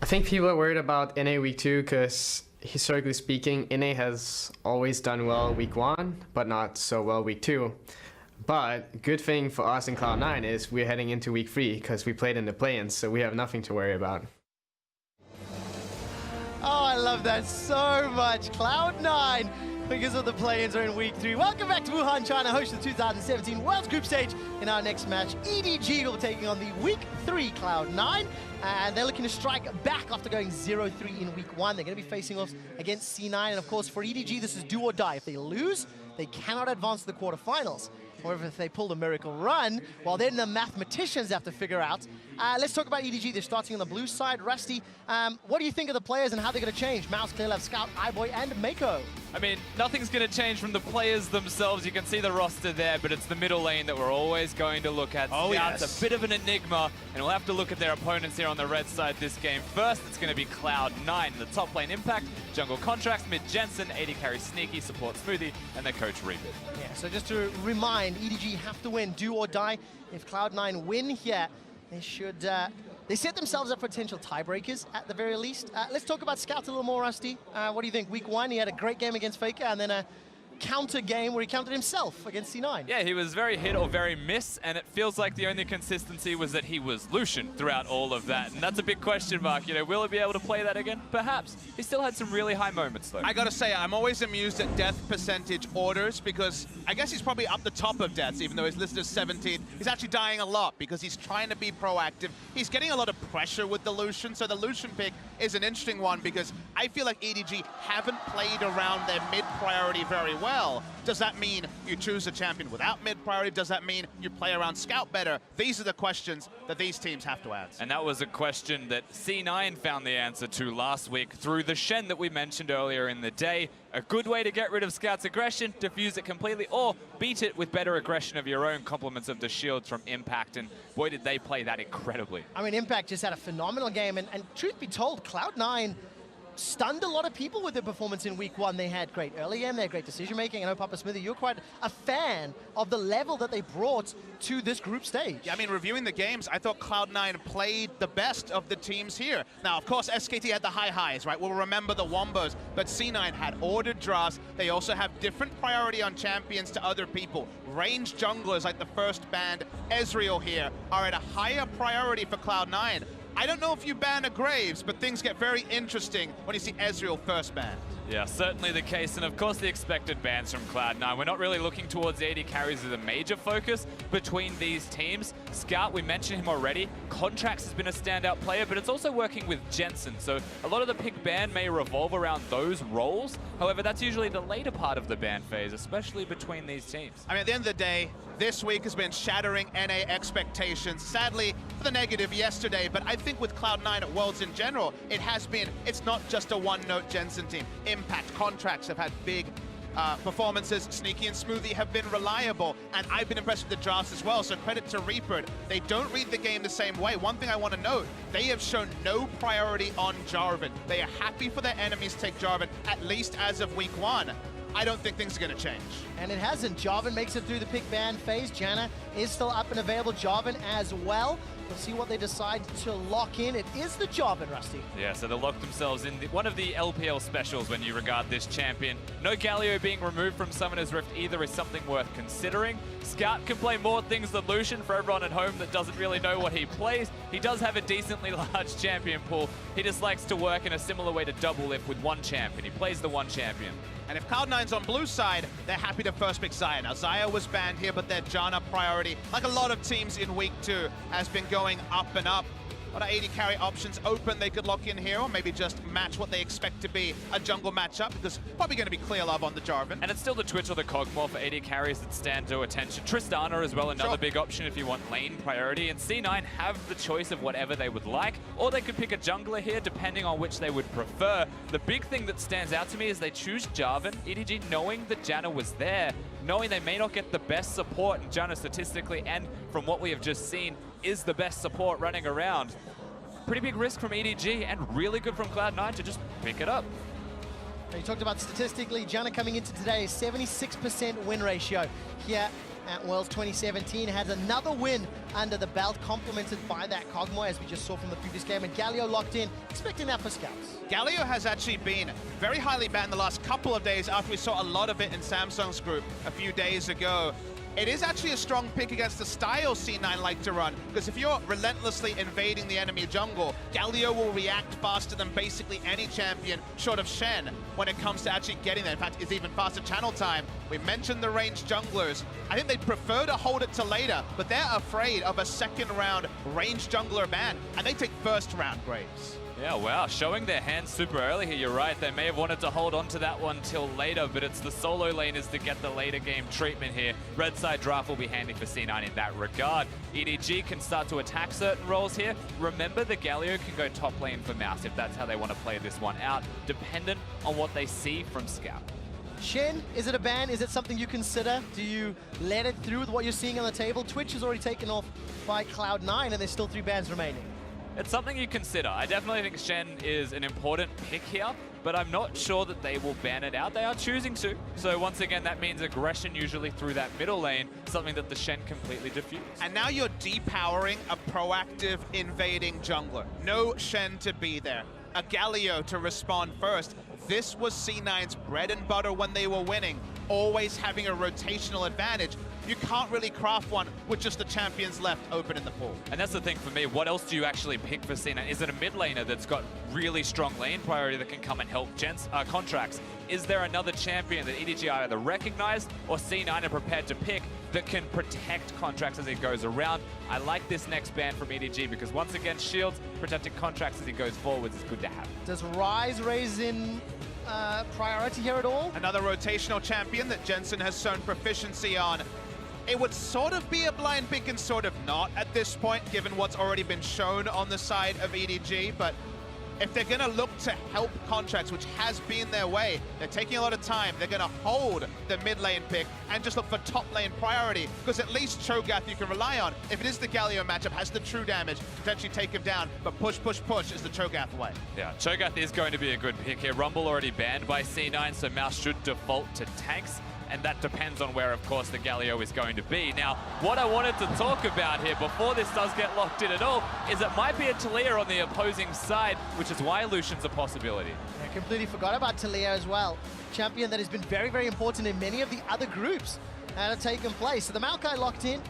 I think people are worried about NA week 2 because historically speaking, NA has always done well week 1, but not so well week 2. But good thing for us in Cloud9 is we're heading into week 3 because we played in the play-ins, so we have nothing to worry about. Oh, I love that so much. Cloud9, because of the play-ins, are in week 3. Welcome back to Wuhan, China, host of the 2017 World's Group Stage. In our next match, EDG will be taking on the week 3 Cloud9. And they're looking to strike back after going 0-3 in week 1. They're going to be facing off against C9. And of course, for EDG, this is do or die. If they lose, they cannot advance to the quarterfinals. However, if they pull the miracle run, well, then the mathematicians have to figure out. Let's talk about EDG. They're starting on the blue side. Rusty, what do you think of the players and how they're going to change? Mouse, Clearlab, Scout, iBoy, and Meiko. I mean, nothing's going to change from the players themselves. You can see the roster there, but it's the middle lane that we're always going to look at. Oh, Scout's yes. a bit of an enigma, and we'll have to look at their opponents here on the red side this game. First, it's going to be Cloud9. The top lane Impact, jungle Contractz, mid Jensen, AD carry Sneaky, support Smoothie, and their coach Reaper. Yeah, so just to remind, EDG have to win, do or die. If Cloud9 win here, they should, they set themselves up for potential tiebreakers at the very least. Let's talk about Scout a little more, Rusty. What do you think? Week 1, he had a great game against Faker, and then a counter game where he countered himself against C9. Yeah, he was very hit or very miss, and it feels like the only consistency was that he was Lucian throughout all of that. And that's a big question mark. You know, will he be able to play that again? Perhaps. He still had some really high moments, though. I gotta say, I'm always amused at death percentage orders because I guess he's probably up the top of deaths, even though he's listed as 17th. He's actually dying a lot because he's trying to be proactive. He's getting a lot of pressure with the Lucian, so the Lucian pick is an interesting one because I feel like EDG haven't played around their mid-priority very well. Does that mean you choose a champion without mid-priority? Does that mean you play around Scout better? These are the questions that these teams have to answer. And that was a question that C9 found the answer to last week through the Shen that we mentioned earlier in the day. A good way to get rid of Scout's aggression, diffuse it completely, or beat it with better aggression of your own, compliments of the shields from Impact, and boy did they play that incredibly. I mean, Impact just had a phenomenal game, and truth be told, Cloud9 stunned a lot of people with their performance in week 1. They had great early game, they had great decision making. I know, Papa Smithy, you're quite a fan of the level that they brought to this group stage. Yeah, I mean, reviewing the games, I thought Cloud9 played the best of the teams here. Now, of course, SKT had the high highs, right? We'll remember the Wombos, but C9 had ordered drafts. They also have different priority on champions to other people. Ranged junglers like the first band, Ezreal here, are at a higher priority for Cloud9. I don't know if you ban a Graves, but things get very interesting when you see Ezreal first ban. Yeah, certainly the case, and of course the expected bans from Cloud9. We're not really looking towards AD carries as a major focus between these teams. Scout, we mentioned him already. Contractz has been a standout player, but it's also working with Jensen, so a lot of the pick ban may revolve around those roles. However, that's usually the later part of the ban phase, especially between these teams. I mean, at the end of the day, this week has been shattering NA expectations. Sadly, for the negative yesterday, but I think with Cloud9 at Worlds in general, it's not just a one-note Jensen team. Impact, Contractz have had big performances. Sneaky and Smoothie have been reliable, and I've been impressed with the drafts as well, so credit to Reaper. They don't read the game the same way. One thing I want to note, they have shown no priority on Jarvan. They are happy for their enemies to take Jarvan, at least as of week 1. I don't think things are going to change. And it hasn't. Jarvan makes it through the pick ban phase. Janna is still up and available. Jarvan as well. We'll see what they decide to lock in. It is the Jarvan, Rusty. Yeah, so they locked themselves in one of the LPL specials when you regard this champion. No Galio being removed from Summoner's Rift either is something worth considering. Scout can play more things than Lucian for everyone at home that doesn't really know what he plays. He does have a decently large champion pool. He just likes to work in a similar way to double lift with one champion. He plays the one champion. And if Cloud9's on blue side, they're happy to first pick Xayah. Now, Xayah was banned here, but their Janna priority, like a lot of teams in week 2, has been going up and up. A lot of AD carry options open they could lock in here, or maybe just match what they expect to be a jungle matchup, because probably going to be clear love on the Jarvan. And it's still the Twitch or the Kog'Maw for AD carries that stand to attention. Tristana as well, another big option if you want lane priority. And C9 have the choice of whatever they would like, or they could pick a jungler here, depending on which they would prefer. The big thing that stands out to me is they choose Jarvan. EDG, knowing that Janna was there, knowing they may not get the best support, and Janna statistically, and from what we have just seen, is the best support running around. Pretty big risk from EDG, and really good from Cloud9 to just pick it up. You talked about statistically, Janna coming into today, 76% win ratio. Here, at Worlds 2017. Has another win under the belt, complemented by that Kog'Maw, as we just saw from the previous game. And Galio locked in, expecting that for scouts. Galio has actually been very highly banned the last couple of days after we saw a lot of it in Samsung's group a few days ago. It is actually a strong pick against the style C9 like to run, because if you're relentlessly invading the enemy jungle, Galio will react faster than basically any champion short of Shen when it comes to actually getting there. In fact, it's even faster channel time. We mentioned the ranged junglers. I think they'd prefer to hold it to later, but they're afraid of a second round ranged jungler ban, and they take first round Graves. Yeah, wow, showing their hands super early here, you're right. They may have wanted to hold on to that one till later, but it's the solo laners to get the later game treatment here. Red side draft will be handy for C9 in that regard. EDG can start to attack certain roles here. Remember, the Galio can go top lane for Mouse if that's how they want to play this one out, dependent on what they see from Scout. Shen, is it a ban? Is it something you consider? Do you let it through with what you're seeing on the table? Twitch is already taken off by Cloud9, and there's still 3 bans remaining. It's something you consider. I definitely think Shen is an important pick here, but I'm not sure that they will ban it out. They are choosing to. So once again, that means aggression usually through that middle lane, something that the Shen completely diffuse. And now you're depowering a proactive invading jungler. No Shen to be there. A Galio to respond first. This was C9's bread and butter when they were winning, always having a rotational advantage. You can't really craft one with just the champions left open in the pool. And that's the thing for me, what else do you actually pick for C9? Is it a mid laner that's got really strong lane priority that can come and help Contractz? Is there another champion that EDG either recognized or C9 are prepared to pick that can protect Contractz as he goes around? I like this next ban from EDG because once again, shields protecting Contractz as he goes forwards is good to have. Does Ryze raise in priority here at all? Another rotational champion that Jensen has shown proficiency on. It would sort of be a blind pick and sort of not at this point, given what's already been shown on the side of EDG, but if they're gonna look to help Contractz, which has been their way, they're taking a lot of time, they're gonna hold the mid lane pick and just look for top lane priority, because at least Cho'Gath you can rely on. If it is the Galio matchup, has the true damage, potentially take him down, but push, push, push is the Cho'Gath way. Yeah, Cho'Gath is going to be a good pick here. Rumble already banned by C9, so Mouse should default to tanks. And that depends on where, of course, the Galio is going to be. Now, what I wanted to talk about here before this does get locked in at all is it might be a Taliyah on the opposing side, which is why Lucian's a possibility. I completely forgot about Taliyah as well. Champion that has been very, very important in many of the other groups that have taken place. So the Maokai locked in,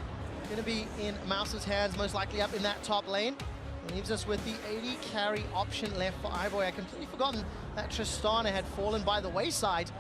going to be in Mouse's hands, most likely up in that top lane. Leaves us with the AD carry option left for iBoy. I completely forgotten that Tristana had fallen by the wayside.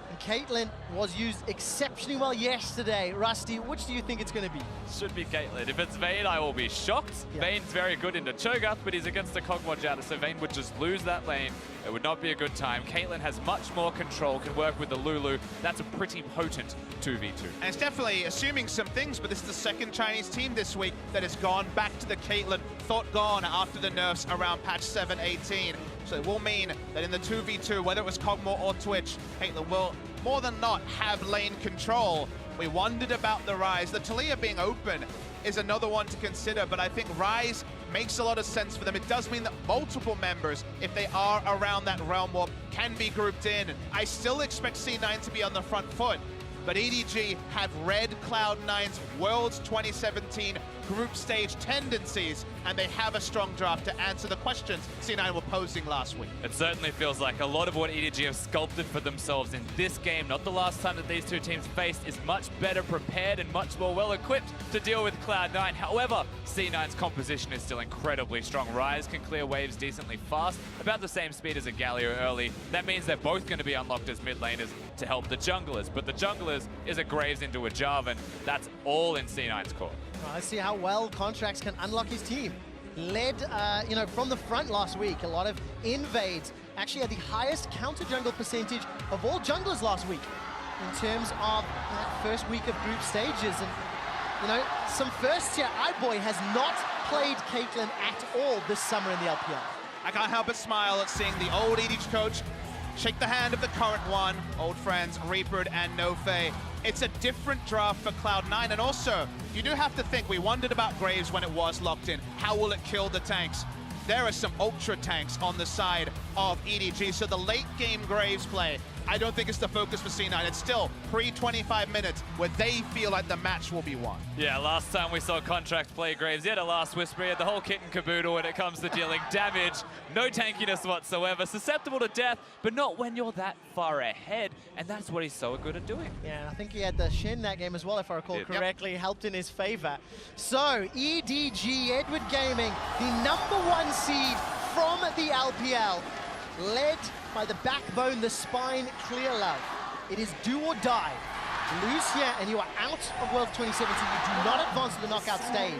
And Caitlyn was used exceptionally well yesterday. Rusty, which do you think it's going to be? Should be Caitlyn. If it's Vayne, I will be shocked. Yeah. Vayne's very good into Cho'Gath, but he's against the Kog'Maw Jada, so Vayne would just lose that lane. It would not be a good time. Caitlyn has much more control, can work with the Lulu. That's a pretty potent 2v2. And it's definitely assuming some things, but this is the second Chinese team this week that has gone back to the Caitlyn, thought gone after the nerfs around patch 7.18. So it will mean that in the 2v2, whether it was Kog'Maw or Twitch, Caitlyn will more than not have lane control. We wondered about the Ryze. The Taliyah being open is another one to consider, but I think Ryze makes a lot of sense for them. It does mean that multiple members, if they are around that realm warp, can be grouped in. I still expect C9 to be on the front foot, but EDG have read Cloud9's Worlds 2017 group stage tendencies, and they have a strong draft to answer the questions C9 were posing last week. It certainly feels like a lot of what EDG have sculpted for themselves in this game, not the last time that these two teams faced, is much better prepared and much more well-equipped to deal with Cloud9. However, C9's composition is still incredibly strong. Ryze can clear waves decently fast, about the same speed as a Galio early. That means they're both going to be unlocked as mid laners to help the junglers, but the junglers is a Graves into a Jarvan. That's all in C9's court. Let's see how well Contractz can unlock his team. Led, from the front last week, a lot of invades. Actually had the highest counter jungle percentage of all junglers last week in terms of that first week of group stages. And, some firsts here. iBoy has not played Caitlyn at all this summer in the LPL. I can't help but smile at seeing the old EDG coach shake the hand of the current one, old friends Reapered and Nofe. It's a different draft for Cloud9, and also, you do have to think, we wondered about Graves when it was locked in. How will it kill the tanks? There are some ultra tanks on the side of EDG, so the late game Graves play I don't think it's the focus for C9. It's still pre-25 minutes where they feel like the match will be won. Yeah, last time we saw Contractz play Graves, he had a last whisper, he had the whole kit and caboodle when it comes to dealing damage. No tankiness whatsoever, susceptible to death, but not when you're that far ahead, and that's what he's so good at doing. Yeah, and I think he had the Shin that game as well, if I recall correctly, helped in his favor. So, EDG, Edward Gaming, the #1 seed from the LPL, led by the backbone, the spine, Clear Love. It is do or die. Lose here and you are out of Worlds 2017. You do not advance to the knockout stage.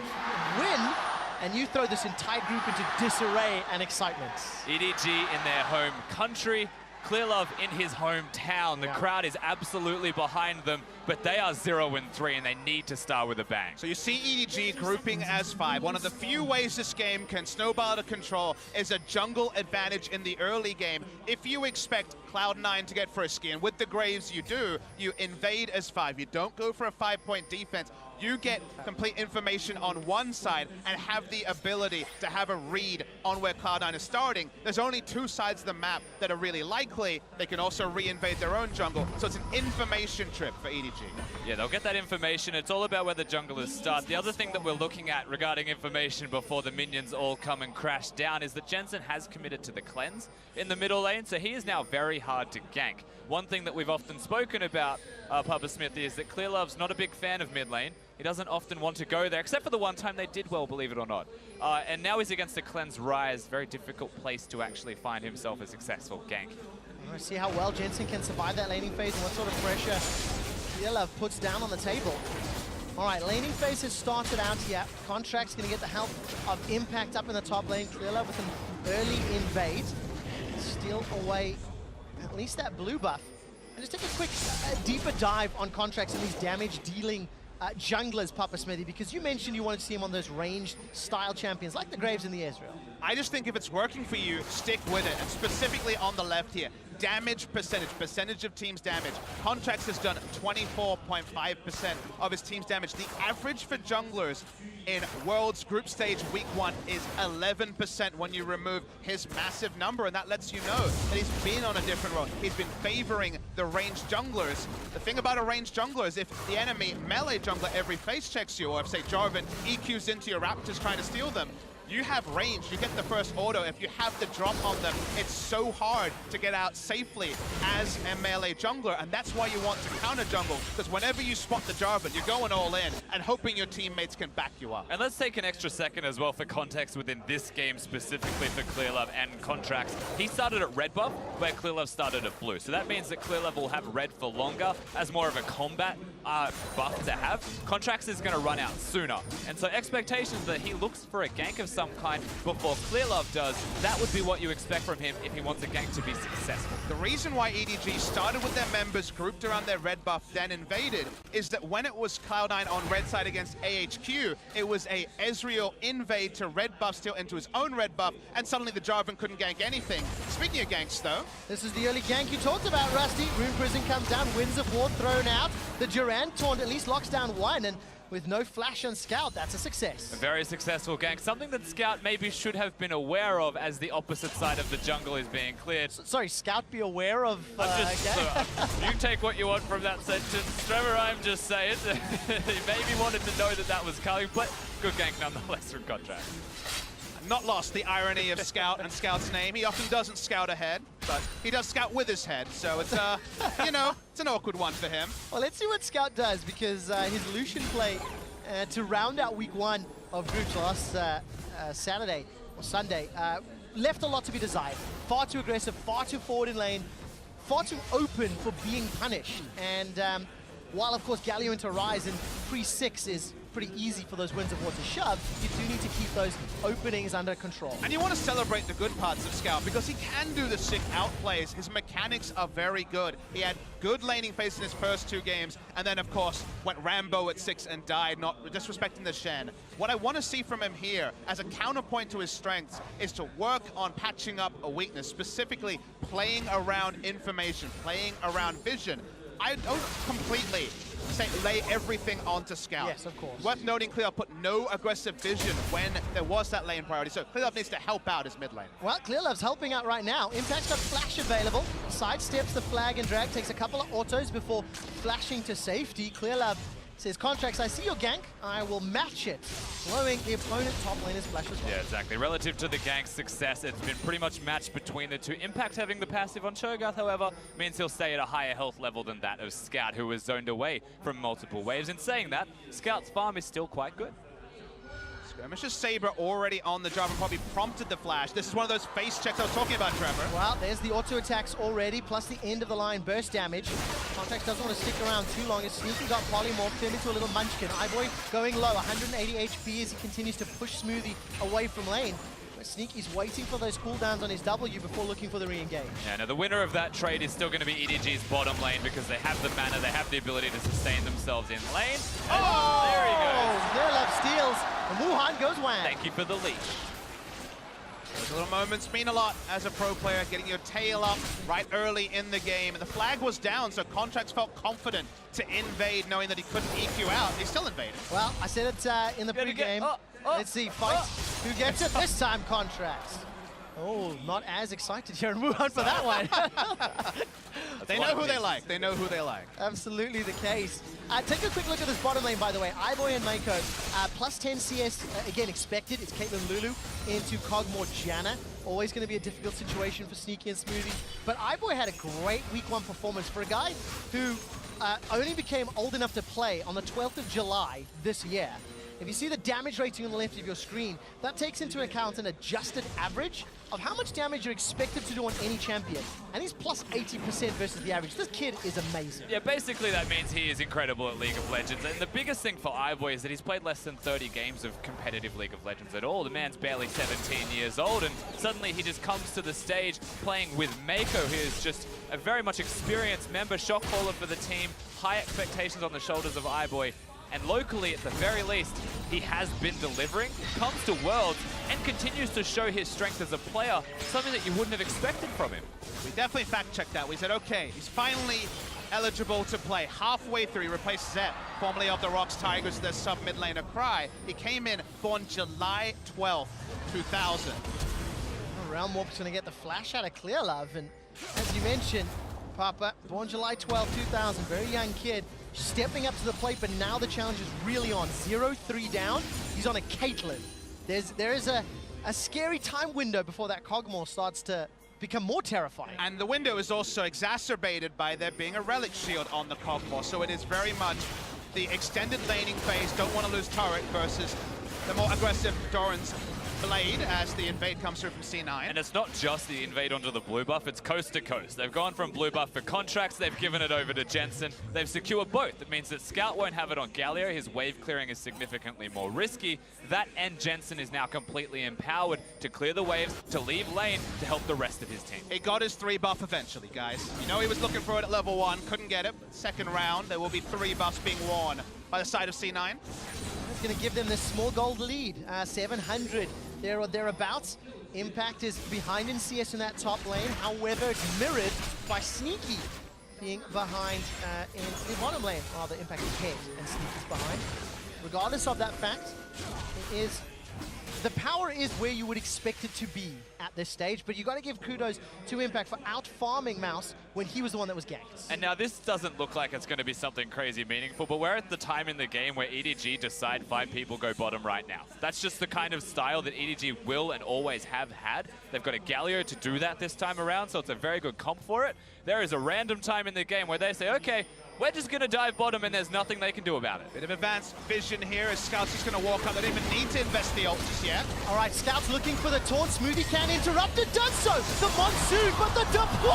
Win, and you throw this entire group into disarray and excitement. EDG in their home country, Clear Love in his hometown. The crowd is absolutely behind them, but they are 0-3 and they need to start with a bang. So you see EDG grouping as 5. One of the few ways this game can snowball out of control is a jungle advantage in the early game. If you expect Cloud9 to get frisky, and with the Graves you do, you invade as 5. You don't go for a 5-point defense. You get complete information on one side and have the ability to have a read on where Cloud9 is starting. There's only 2 sides of the map that are really likely. They can also re-invade their own jungle, so it's an information trip for EDG. Yeah, they'll get that information. It's all about where the junglers start. The other thing that we're looking at regarding information before the minions all come and crash down is that Jensen has committed to the cleanse in the middle lane, so he is now very hard to gank. One thing that we've often spoken about, Papa Smoothie, is that Clear Love's not a big fan of mid lane. He doesn't often want to go there, except for the one time they did well, believe it or not. And now he's against a cleanse Ryze, very difficult place to actually find himself a successful gank. I want to see how well Jensen can survive that laning phase and what sort of pressure Clear Love puts down on the table. All right, laning phase has started out here. Contractz going to get the help of Impact up in the top lane. Clear Love with an early invade. Steal away at least that blue buff. And just take a quick deeper dive on Contractz and these damage-dealing junglers, Papa Smithy, because you mentioned you wanted to see him on those ranged style champions like the Graves and the Ezreal. I just think if it's working for you, stick with it, and specifically on the left here. Damage percentage of team's damage. Contractz has done 24.5% of his team's damage. The average for junglers in Worlds Group Stage Week 1 is 11% when you remove his massive number, and that lets you know that he's been on a different road. He's been favoring the ranged junglers. The thing about a ranged jungler is if the enemy melee jungler every face checks you, or if, say, Jarvan EQs into your Raptors trying to steal them, you have range, you get the first auto. If you have the drop on them, it's so hard to get out safely as a melee jungler, and that's why you want to counter jungle, because whenever you spot the Jarvan, you're going all in and hoping your teammates can back you up. And let's take an extra second as well for context within this game specifically for Clear Love and Contractz. He started at red buff, where Clear Love started at blue. So that means that Clear Love will have red for longer as more of a combat buff to have. Contractz is going to run out sooner. And so expectations that he looks for a gank of some kind before Clear Love does, that would be what you expect from him if he wants a gank to be successful. The reason why EDG started with their members grouped around their red buff, then invaded, is that when it was Cloud9 on red side against AHQ, it was a Ezreal invade to red buff steal into his own red buff, and suddenly the Jarvan couldn't gank anything. Speaking of ganks, though, this is the early gank you talked about, Rusty. Rune Prison comes down, Winds of War thrown out. The Durant taunt at least locks down one, and with no flash on Scout, that's a success. A very successful gank, something that Scout maybe should have been aware of as the opposite side of the jungle is being cleared. Sorry, Scout be aware of you take what you want from that sentence, Trevor. I'm just saying. He maybe wanted to know that that was coming, but good gank nonetheless from Contractz. not lost the irony of Scout and Scout's name. He often doesn't scout ahead, but he does scout with his head. So it's, you know, it's an awkward one for him. Well, let's see what Scout does, because his Lucian play to round out week one of groups last Saturday or Sunday left a lot to be desired. Far too aggressive, far too forward in lane, far too open for being punished. And while, of course, Galio into Ryze in pre-6 is pretty easy for those Winds of War to shove, you do need to keep those openings under control. And you want to celebrate the good parts of Scout, because he can do the sick outplays. His mechanics are very good. He had good laning phase in his first 2 games, and then, of course, went Rambo at 6 and died, not disrespecting the Shen. What I want to see from him here, as a counterpoint to his strengths, is to work on patching up a weakness, specifically playing around information, playing around vision. I don't completely say lay everything onto Scout. Yes, of course. Worth noting, Clear put no aggressive vision when there was that lane priority, so Clear needs to help out his mid lane. Well, Clear Love's helping out right now. Impact's got Flash available. sidesteps the flag and drag, takes a couple of autos before flashing to safety. Clearlab says, Contractz, I see your gank, I will match it. Slowing the opponent top laner's flash as well. Yeah, exactly. Relative to the gank's success, it's been pretty much matched between the two. Impact having the passive on Cho'Gath, however, means he'll stay at a higher health level than that of Scout, who was zoned away from multiple waves. In saying that, Scout's farm is still quite good. Skirmisher's Saber already on the Jarvan, probably prompted the flash. This is one of those face checks I was talking about, Trevor. Well, there's the auto attacks already, plus the end of the line burst damage. Contractz doesn't want to stick around too long. His Sneaky got polymorphed, turned into a little munchkin. iBoy going low, 180 HP as he continues to push Smoothie away from lane. But Sneaky's waiting for those cooldowns on his W before looking for the re-engage. Yeah, now the winner of that trade is still going to be EDG's bottom lane because they have the mana, they have the ability to sustain themselves in lane. Oh! There he goes. Clearlab steals, and Wuhan goes wham. Thank you for the leash. Those little moments mean a lot as a pro player, getting your tail up right early in the game. And the flag was down, so Contractz felt confident to invade, knowing that he couldn't EQ out. He still invaded. Well, I said it in the pregame. Let's see, fight. Who gets it this time, Contractz? Oh, not as excited here in Wuhan for that one. They know who they like. They know who they like. Absolutely the case. Take a quick look at this bottom lane, by the way. iBoy and Meiko, plus 10 CS, again, expected. It's Caitlyn, Lulu into Kog'Maw, Janna. Always going to be a difficult situation for Sneaky and Smoothie. But iBoy had a great week 1 performance for a guy who only became old enough to play on the 12th of July this year. If you see the damage rating on the left of your screen, that takes into account an adjusted average of how much damage you're expected to do on any champion. And he's plus 80% versus the average. This kid is amazing. Yeah, basically that means he is incredible at League of Legends. And the biggest thing for iBoy is that he's played less than 30 games of competitive League of Legends at all. The man's barely 17 years old, and suddenly he just comes to the stage playing with Meiko, who is just a very much experienced member, shock caller for the team, high expectations on the shoulders of iBoy. And locally, at the very least, he has been delivering, comes to Worlds, and continues to show his strength as a player, something that you wouldn't have expected from him. We definitely fact-checked that. We said, okay, he's finally eligible to play. Halfway through, he replaced Zet, formerly of the Rocks Tigers, their sub-mid laner Cry. He came in born July 12th, 2000. Realm Warp's going to get the flash out of Clearlab, and as you mentioned, Papa, born July 12, 2000, very young kid, stepping up to the plate, but now the challenge is really on. 0-3 down, he's on a Caitlyn. There is a scary time window before that Kog'Maw starts to become more terrifying. And the window is also exacerbated by there being a relic shield on the Kog'Maw, so it is very much the extended laning phase, don't want to lose turret versus the more aggressive Doran's Blade as the invade comes through from C9. And it's not just the invade onto the blue buff, it's coast to coast. They've gone from blue buff for Contractz, they've given it over to Jensen. They've secured both. That means that Scout won't have it on Galio. His wave clearing is significantly more risky. That and Jensen is now completely empowered to clear the waves, to leave lane, to help the rest of his team. He got his 3 buff eventually, guys. You know he was looking for it at level 1, couldn't get it. Second round, there will be 3 buffs being worn by the side of C9. It's going to give them this small gold lead, 700 there or thereabouts. Impact is behind in CS in that top lane. However, it's mirrored by Sneaky being behind in the bottom lane. Rather, Impact is ahead and Sneaky's behind. Regardless of that fact, the power is where you would expect it to be at this stage, but you got to give kudos to Impact for out-farming Mouse when he was the one that was ganked. And now this doesn't look like it's going to be something crazy meaningful, but we're at the time in the game where EDG decide 5 people go bottom right now. That's just the kind of style that EDG will and always have had. They've got a Galio to do that this time around, so it's a very good comp for it. There is a random time in the game where they say, okay, we're just going to dive bottom and there's nothing they can do about it. Bit of advanced vision here as Scout's just going to walk up. They don't even need to invest the ult just yet. All right, Scout's looking for the taunt. Smoothie can interrupt it, does so. The Monsoon, but the double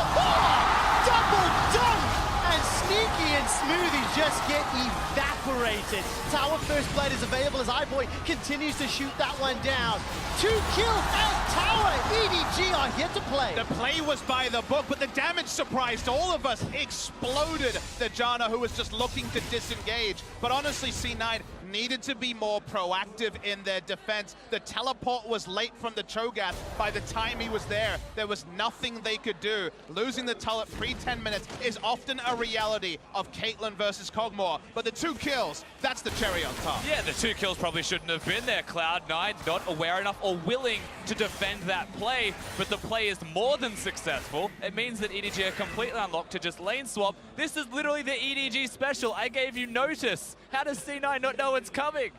dunk! And Sneaky and Smoothie just get evaporated. Tower First Blade is available as iBoy continues to shoot that one down. 2 kills at Tower. EDG are here to play. The play was by the book, but the damage surprised all of us. Exploded the Janna, who was just looking to disengage. But honestly, C9 needed to be more proactive in their defense. The teleport was late from the Cho'Gath. By the time he was there was nothing they could do. Losing the turret pre-10 minutes is often a reality of Caitlyn versus Kog'Maw, but the 2 kills, that's the cherry on top. Yeah, the 2 kills probably shouldn't have been there. Cloud9 not aware enough or willing to defend that play, but the play is more than successful. It means that EDG are completely unlocked to just lane swap. This is literally the EDG special. I gave you notice. How does C9 not know it's coming?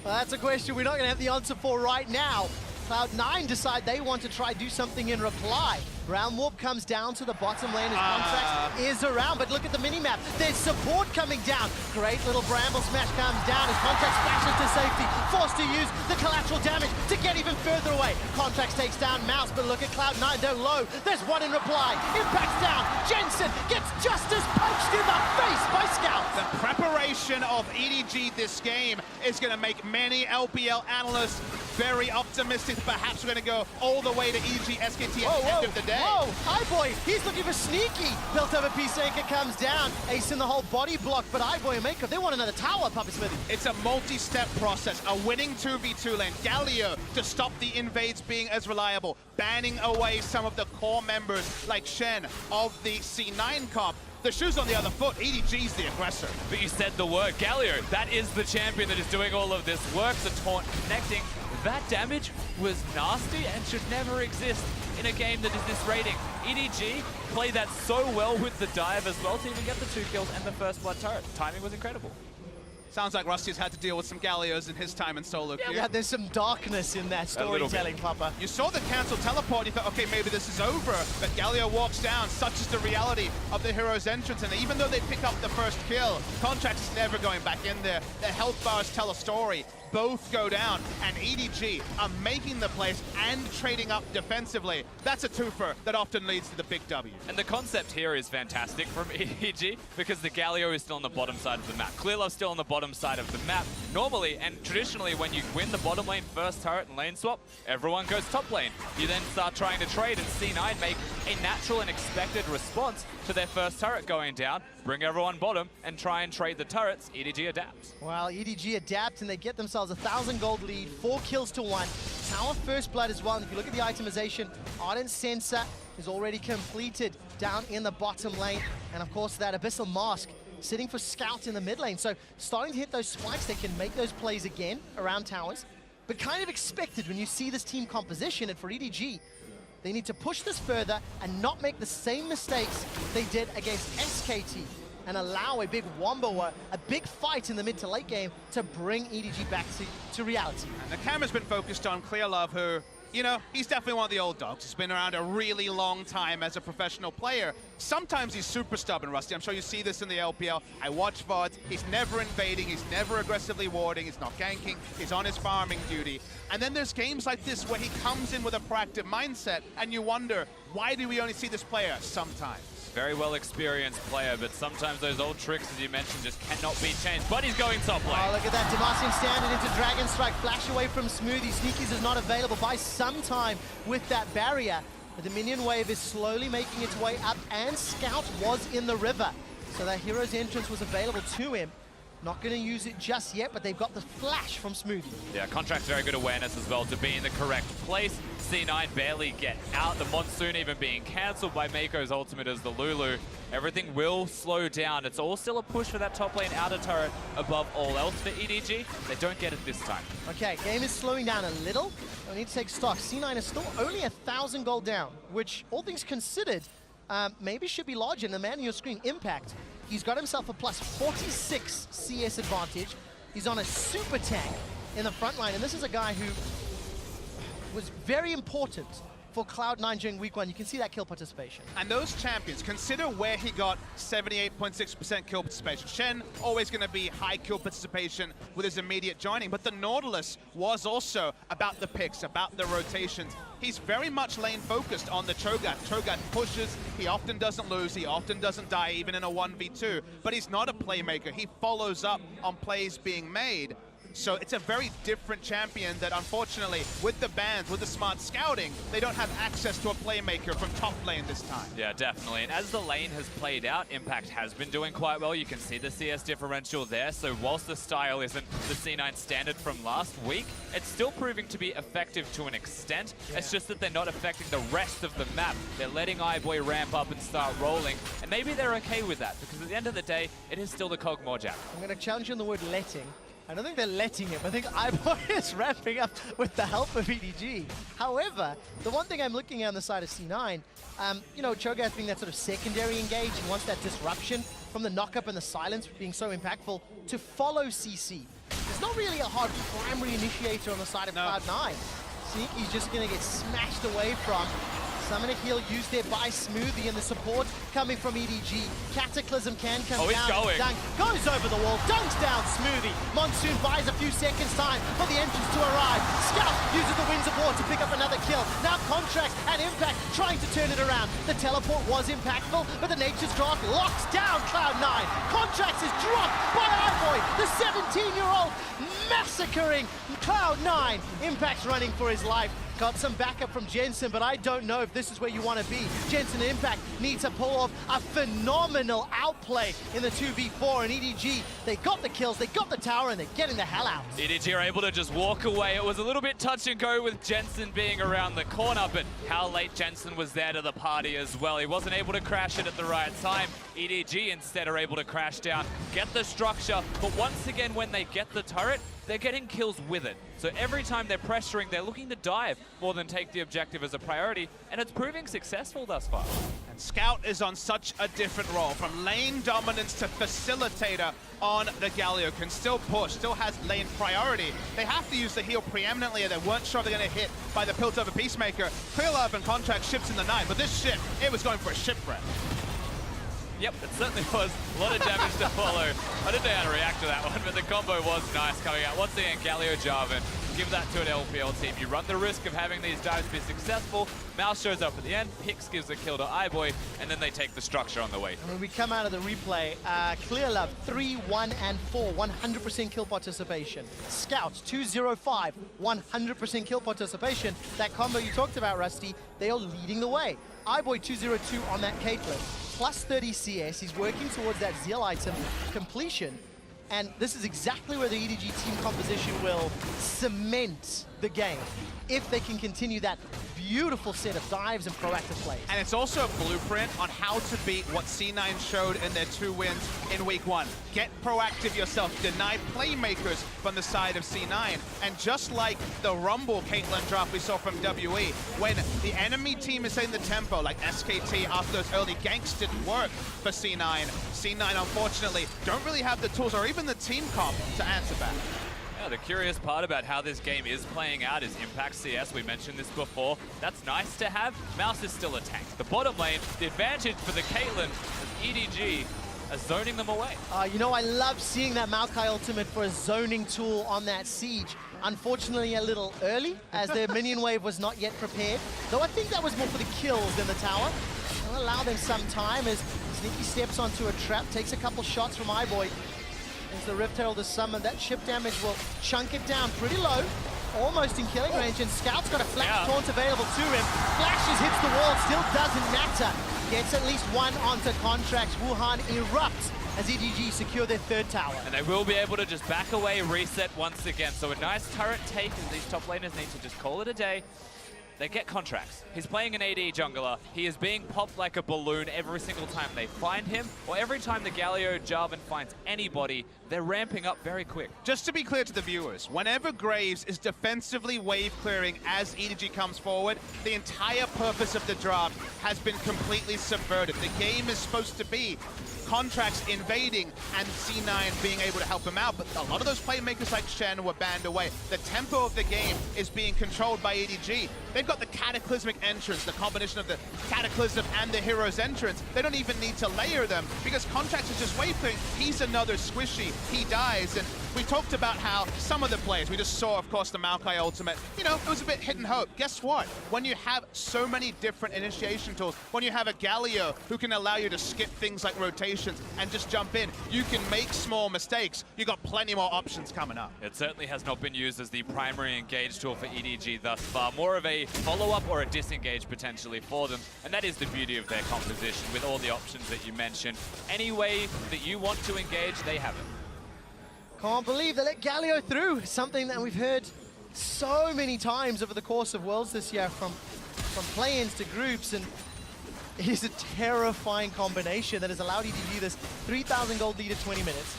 Well, that's a question we're not going to have the answer for right now. Cloud9 decide they want to try do something in reply. Round warp comes down to the bottom lane as Contractz is around, but look at the mini-map. There's support coming down. Great little bramble smash comes down as Contractz flashes to safety, forced to use the collateral damage to get even further away. Contractz takes down Mouse, but look at Cloud9, they're low. There's one in reply. Impact's down. Jensen gets just as punched in the face by Scout. The preparation of EDG this game is going to make many LPL analysts very optimistic. Perhaps we're going to go all the way to EDG SKT at the end of the day. Whoa, iBoy, he's looking for sneaky. Built over piece anchor comes down. Ace in the whole body block, but iBoy and Meiko, they want another tower, Papa Smoothie. It's a multi-step process, a winning 2v2 lane. Galio to stop the invades being as reliable, banning away some of the core members like Shen of the C9 comp. The shoe's on the other foot. EDG's the aggressor. But you said the word, Galio. That is the champion that is doing all of this work. The taunt connecting. That damage was nasty and should never exist in a game that is this rating. EDG played that so well with the dive as well to even get the 2 kills and the first blood turret. Timing was incredible. Sounds like Rusty's had to deal with some Galios in his time in solo queue. Yeah, there's some darkness in that storytelling, Papa. You saw the cancel teleport, you thought, okay, maybe this is over, but Galio walks down. Such is the reality of the hero's entrance, and even though they pick up the first kill, Contractz is never going back in there. Their health bars tell a story. Both go down, and EDG are making the plays and trading up defensively. That's a twofer that often leads to the big W. And the concept here is fantastic from EDG because the Galio is still on the bottom side of the map. Clearlove's still on the bottom side of the map. Normally, and traditionally, when you win the bottom lane first turret and lane swap, everyone goes top lane. You then start trying to trade, and C9 make a natural and expected response to their first turret going down, bring everyone bottom, and try and trade the turrets. EDG adapts. Well, EDG adapt, and they get themselves a 1,000 gold lead, 4 kills to 1. Tower first blood as well, and if you look at the itemization, Ardent Sensor is already completed down in the bottom lane, and of course that Abyssal Mask sitting for Scout in the mid lane. So starting to hit those spikes, they can make those plays again around towers, but kind of expected when you see this team composition, and for EDG, they need to push this further and not make the same mistakes they did against SKT and allow a big wombo, a big fight in the mid to late game to bring EDG back to reality. And the camera's been focused on Clearlove, who, you know, he's definitely one of the old dogs. He's been around a really long time as a professional player. Sometimes he's super stubborn, Rusty. I'm sure you see this in the LPL. I watch VODs. He's never invading. He's never aggressively warding. He's not ganking. He's on his farming duty. And then there's games like this where he comes in with a proactive mindset, and you wonder, why do we only see this player sometimes? Very well experienced player, but sometimes those old tricks, as you mentioned, just cannot be changed. But he's going top lane. Oh, look at that. Demacian standing into Dragon Strike. Flash away from Smoothie. Sneakies is not available by some time with that barrier. The Dominion wave is slowly making its way up, and Scout was in the river. So that hero's entrance was available to him. Not going to use it just yet, but they've got the flash from Smoothie. Yeah, Contractz very good awareness as well to be in the correct place. C9 barely get out. The Monsoon even being cancelled by Meiko's ultimate as the Lulu. Everything will slow down. It's all still a push for that top lane outer turret above all else for EDG. They don't get it this time. Okay, game is slowing down a little. We need to take stock. C9 is still only 1,000 gold down, which, all things considered, maybe should be larger. And the man on your screen, Impact, he's got himself a plus 46 CS advantage. He's on a super tank in the front line, and this is a guy who was very important for Cloud9 during week 1. You can see that kill participation. And those champions, consider where he got 78.6% kill participation. Shen, always going to be high kill participation with his immediate joining, but the Nautilus was also about the picks, about the rotations. He's very much lane focused on the Cho'Gath. Cho'Gath pushes, he often doesn't lose, he often doesn't die even in a 1v2, but he's not a playmaker. He follows up on plays being made. So it's a very different champion that unfortunately, with the bans, with the smart scouting, they don't have access to a playmaker from top lane this time. Yeah, definitely. And as the lane has played out, Impact has been doing quite well. You can see the CS differential there. So whilst the style isn't the C9 standard from last week, it's still proving to be effective to an extent. Yeah. It's just that they're not affecting the rest of the map. They're letting iBoy ramp up and start rolling. And maybe they're okay with that, because at the end of the day, it is still the Kog'Maw jab. I'm going to challenge you on the word letting. I don't think they're letting him. I think iBoy is ramping up with the help of EDG. However, the one thing I'm looking at on the side of C9, you know, Cho'Gath being that sort of secondary engage, he wants that disruption from the knock-up and the silence being so impactful to follow CC. There's not really a hard primary initiator on the side of Cloud9. Sneaky's just going to get smashed away from. Summon a heal used there by Smoothie, and the support coming from EDG. Cataclysm can come down. Going. Dunk goes over the wall, dunks down Smoothie. Monsoon buys a few seconds time for the entrance to arrive. Scout uses the Winds of War to pick up another kill. Now Contractz and Impact trying to turn it around. The teleport was impactful, but the Nature's Draft locks down Cloud9. Contractz is dropped by iBoy, the 17-year-old, massacring Cloud9. Impact's running for his life. Got some backup from Jensen, but I don't know if this is where you want to be. Jensen and Impact need to pull off a phenomenal outplay in the 2v4, and EDG, they got the kills, they got the tower, and they're getting the hell out. EDG are able to just walk away. It was a little bit touch and go with Jensen being around the corner, but how late Jensen was there to the party as well. He wasn't able to crash it at the right time. EDG instead are able to crash down, get the structure, but once again, when they get the turret, they're getting kills with it. So every time they're pressuring, they're looking to dive more than take the objective as a priority, and it's proving successful thus far. And Scout is on such a different role, from lane dominance to facilitator on the Galio. Can still push, still has lane priority. They have to use the heal preeminently, and they weren't sure they're going to hit by the Piltover Peacemaker. Clearlove and Contractz ships in the 9, but this ship, it was going for a shipwreck. Yep, it certainly was. A lot of damage to follow. I didn't know how to react to that one, but the combo was nice coming out. Once again, Galio, Jarvan, give that to an LPL team. You run the risk of having these dives be successful. Mouse shows up at the end, Pix gives the kill to iBoy, and then they take the structure on the way. When we come out of the replay, Clearlove 3, 1, and 4, 100% kill participation. Scouts 205, 100% kill participation. That combo you talked about, Rusty, they are leading the way. iBoy 202 on that Caitlyn, plus 30 CS. He's working towards that Zeal item completion. And this is exactly where the EDG team composition will cement the game, if they can continue that beautiful set of dives and proactive plays. And it's also a blueprint on how to beat what C9 showed in their 2 wins in week 1. Get proactive yourself, deny playmakers from the side of C9. And just like the Rumble Caitlyn draft we saw from WE, when the enemy team is in the tempo, like SKT after those early ganks didn't work for C9, C9 unfortunately don't really have the tools or even the team comp to answer back. Yeah, the curious part about how this game is playing out is Impact CS. We mentioned this before. That's nice to have. Mouse is still a tank. The bottom lane, the advantage for the Caitlyn is EDG are zoning them away. You know, I love seeing that Maokai ultimate for a zoning tool on that siege. Unfortunately, a little early, as their minion wave was not yet prepared. Though I think that was more for the kills than the tower. I'll allow them some time as Sneaky steps onto a trap, takes a couple shots from iBoy. As the Rift Herald is summoned, that chip damage will chunk it down pretty low, almost in killing range, and Scout's got a flash taunt available to him. Flashes, hits the wall, still doesn't matter. Gets at least one onto Contractz. Wuhan erupts as EDG secure their 3rd tower. And they will be able to just back away, reset once again. So a nice turret take, as these top laners need to just call it a day. They get Contractz. He's playing an AD jungler. He is being popped like a balloon every single time they find him, or every time the Galio Jarvan finds anybody, they're ramping up very quick. Just to be clear to the viewers, whenever Graves is defensively wave clearing as EDG comes forward, the entire purpose of the draft has been completely subverted. The game is supposed to be Contractz invading and C9 being able to help him out, but a lot of those playmakers like Shen were banned away. The tempo of the game is being controlled by EDG. They've got the Cataclysmic entrance, the combination of the Cataclysm and the Hero's entrance. They don't even need to layer them because Contractz is just wave clearing. He's another squishy. He dies, and we talked about how some of the plays, we just saw, of course, the Maokai ultimate, you know, it was a bit hit and hope. Guess what? When you have so many different initiation tools, when you have a Galio who can allow you to skip things like rotation, situations and just jump in. You can make small mistakes. You got plenty more options coming up. It certainly has not been used as the primary engage tool for EDG thus far. More of a follow-up or a disengage potentially for them. And that is the beauty of their composition with all the options that you mentioned. Any way that you want to engage, they have it. Can't believe they let Galio through. Something that we've heard so many times over the course of Worlds this year, from play-ins to groups, and it is a terrifying combination that has allowed EDG this 3,000 gold lead at 20 minutes.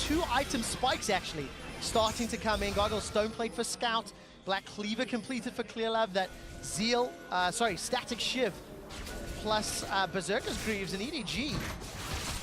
Two item spikes actually starting to come in. Gargoyle Stoneplate for Scout, Black Cleaver completed for ClearLab, that Zeal, Static Shiv, plus Berserker's Greaves and EDG.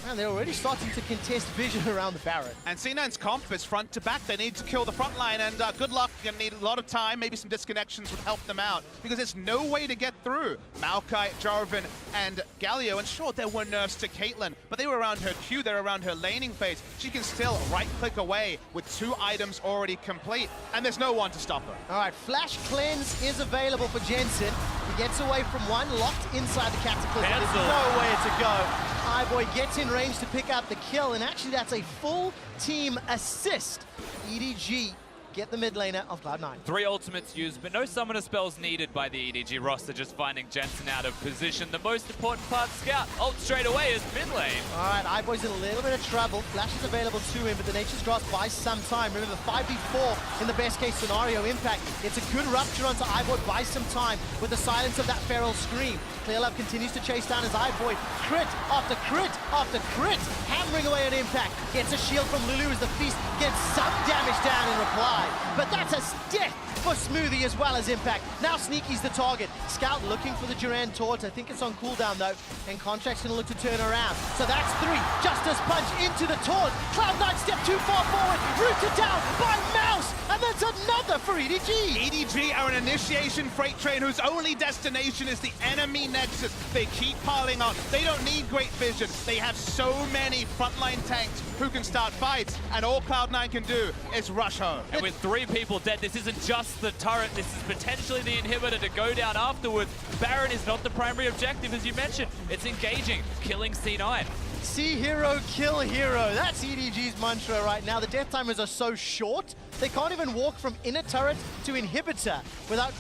Man, they're already starting to contest vision around the Baron. And C9's comp is front to back. They need to kill the front line, and good luck. You're gonna need a lot of time. Maybe some disconnections would help them out, because there's no way to get through. Maokai, Jarvan, and Galio, and sure, there were nerfs to Caitlyn, but they were around her Q, they're around her laning phase. She can still right-click away with 2 items already complete, and there's no one to stop her. All right, Flash Cleanse is available for Jensen. He gets away from one, locked inside the Cataclysm. There's nowhere to go. iBoy gets in range to pick up the kill, and actually that's a full team assist. EDG get the mid laner of Cloud9. 3 ultimates used, but no summoner spells needed by the EDG roster, just finding Jensen out of position. The most important part, Scout, ult straight away is mid lane. All right, iBoy's in a little bit of trouble. Flash is available to him, but the Nature's Grasp buys some time. Remember, 5v4 in the best case scenario. Impact, it's a good rupture onto iBoy, buys some time with the silence of that Feral Scream. ClearLab continues to chase down his iBoy. Crit after crit after crit, hammering away at Impact. Gets a shield from Lulu as the Feast gets some damage down in reply. But that's a death for Smoothie as well as Impact. Now Sneaky's the target. Scout looking for the Durand Torch. I think it's on cooldown though, and Contractz gonna look to turn around. So that's 3. Justice Punch into the Torch. Cloud9 step too far forward, rooted down by Mouse, and that's another for EDG. EDG are an initiation freight train whose only destination is the enemy nexus. They keep piling on. They don't need great vision. They have so many frontline tanks who can start fights, and all Cloud9 can do is rush home. And with 3 people dead, this isn't just the turret, this is potentially the inhibitor to go down afterwards. Baron is not the primary objective, as you mentioned. It's engaging, killing C9. See hero, kill hero. That's EDG's mantra right now. The death timers are so short, they can't even walk from inner turret to inhibitor without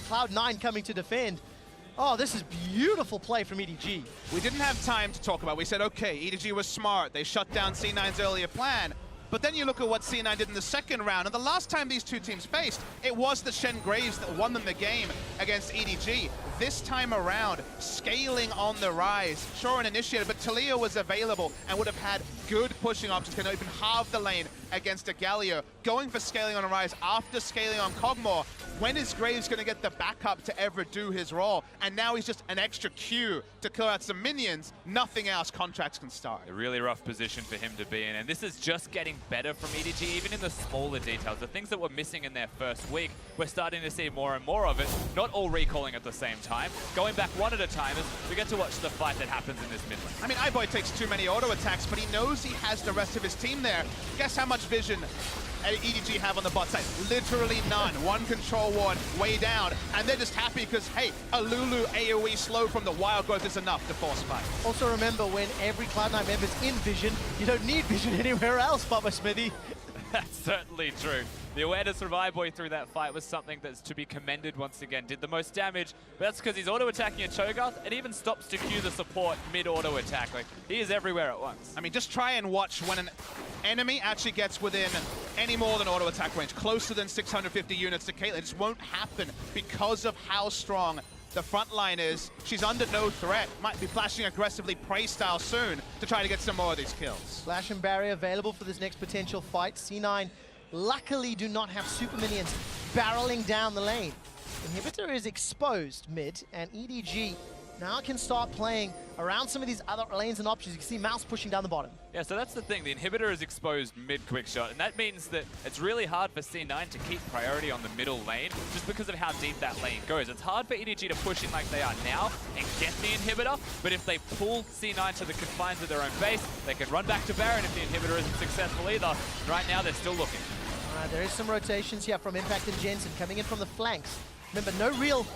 Cloud9 coming to defend. Oh, this is beautiful play from EDG. We didn't have time to talk about. We said, okay, EDG was smart. They shut down C9's earlier plan. But then you look at what C9 did in the second round, and the last time these two teams faced, it was the Shen Graves that won them the game against EDG. This time around, scaling on the Ryze. Sure, an initiator, but Talia was available and would have had good pushing options, can open half the lane against a Galio. Going for scaling on a Ryze after scaling on Kog'Maw. When is Graves going to get the backup to ever do his role? And now he's just an extra Q to clear out some minions. Nothing else Contractz can start. A really rough position for him to be in, and this is just getting better from EDG, even in the smaller details. The things that were missing in their first week, we're starting to see more and more of it. Not all recalling at the same time. Going back one at a time as we get to watch the fight that happens in this mid lane. I mean, iBoy takes too many auto attacks, but he knows he has the rest of his team there. Guess how much vision EDG have on the bot side? Literally none. One control ward way down, and they're just happy because, hey, a Lulu AoE slow from the wild growth is enough to force fight. Also remember, when every Cloud9 member's in vision, you don't need vision anywhere else, Papa Smithy. That's certainly true. The awareness from iBoy through that fight was something that's to be commended once again. Did the most damage, but that's because he's auto-attacking a Cho'Gath and even stops to queue the support mid-auto attack. Like, he is everywhere at once. I mean, just try and watch when an enemy actually gets within any more than auto-attack range, closer than 650 units to Caitlyn. It just won't happen because of how strong the front line is. She's under no threat. Might be flashing aggressively prey style soon to try to get some more of these kills. Flash and barrier available for this next potential fight. C9 luckily do not have super minions barreling down the lane. Inhibitor is exposed mid, and EDG now can start playing around some of these other lanes and options. You can see Mouse pushing down the bottom. Yeah, so that's the thing. The inhibitor is exposed mid-quick shot, and that means that it's really hard for C9 to keep priority on the middle lane just because of how deep that lane goes. It's hard for EDG to push in like they are now and get the inhibitor, but if they pull C9 to the confines of their own base, they can run back to Baron if the inhibitor isn't successful either. Right now, they're still looking. There is some rotations here from Impact and Jensen coming in from the flanks. Remember, no real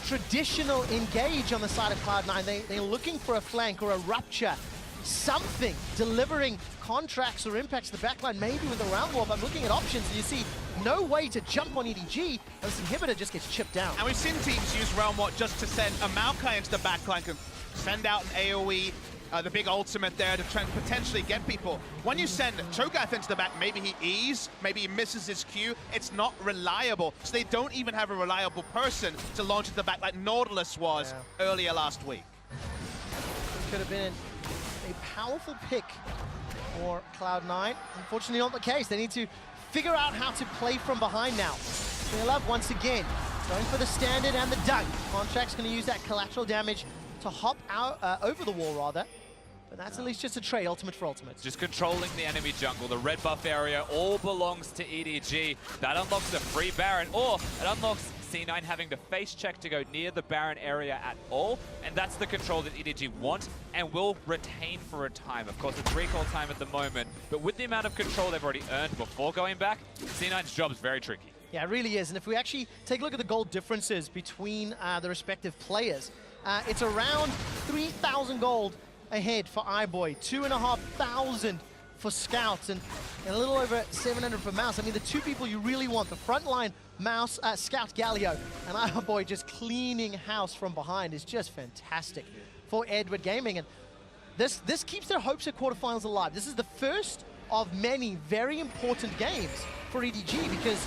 traditional engage on the side of Cloud9. They're looking for a flank or a rupture something, delivering Contractz or impacts the backline, maybe with a round warp. I'm looking at options, and you see no way to jump on EDG, and this inhibitor just gets chipped down. And we've seen teams use Realm Warp just to send a Maokai into the backline, can send out an AoE, the big ultimate there to try and potentially get people. When you send Cho'Gath into the back, maybe he E's, maybe he misses his Q. It's not reliable, so they don't even have a reliable person to launch into the back like Nautilus was earlier last week. Could have been a powerful pick for Cloud9. Unfortunately not the case. They need to figure out how to play from behind now. Love once again going for the standard and the dunk. Contractz going to use that collateral damage to hop out over the wall rather. But that's at least just a trade, ultimate for ultimate. Just controlling the enemy jungle. The red buff area all belongs to EDG. That unlocks a free Baron, or it unlocks C9 having to face check to go near the Baron area at all. And that's the control that EDG want and will retain for a time. Of course, it's recall time at the moment, but with the amount of control they've already earned before going back, C9's job is very tricky. Yeah, it really is. And if we actually take a look at the gold differences between the respective players, it's around 3,000 gold ahead for iBoy, 2,500 for Scouts, and a little over 700 for Mouse. I mean, the two people you really want, the frontline Mouse, Scout Galio, and iBoy just cleaning house from behind is just fantastic for Edward Gaming. And this keeps their hopes at quarterfinals alive. This is the first of many very important games for EDG, because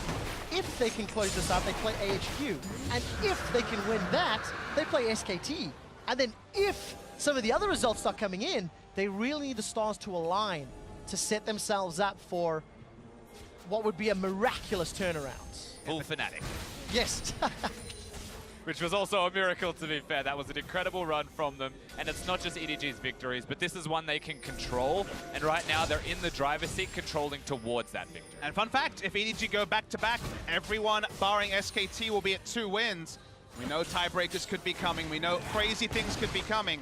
if they can close this up, they play AHQ. And if they can win that, they play SKT. And then if some of the other results start coming in, they really need the stars to align to set themselves up for what would be a miraculous turnaround. Full Fnatic. Yes. Which was also a miracle, to be fair. That was an incredible run from them. And it's not just EDG's victories, but this is one they can control. And right now, they're in the driver's seat, controlling towards that victory. And fun fact, if EDG go back-to-back, everyone barring SKT will be at 2 wins. We know tiebreakers could be coming. We know crazy things could be coming.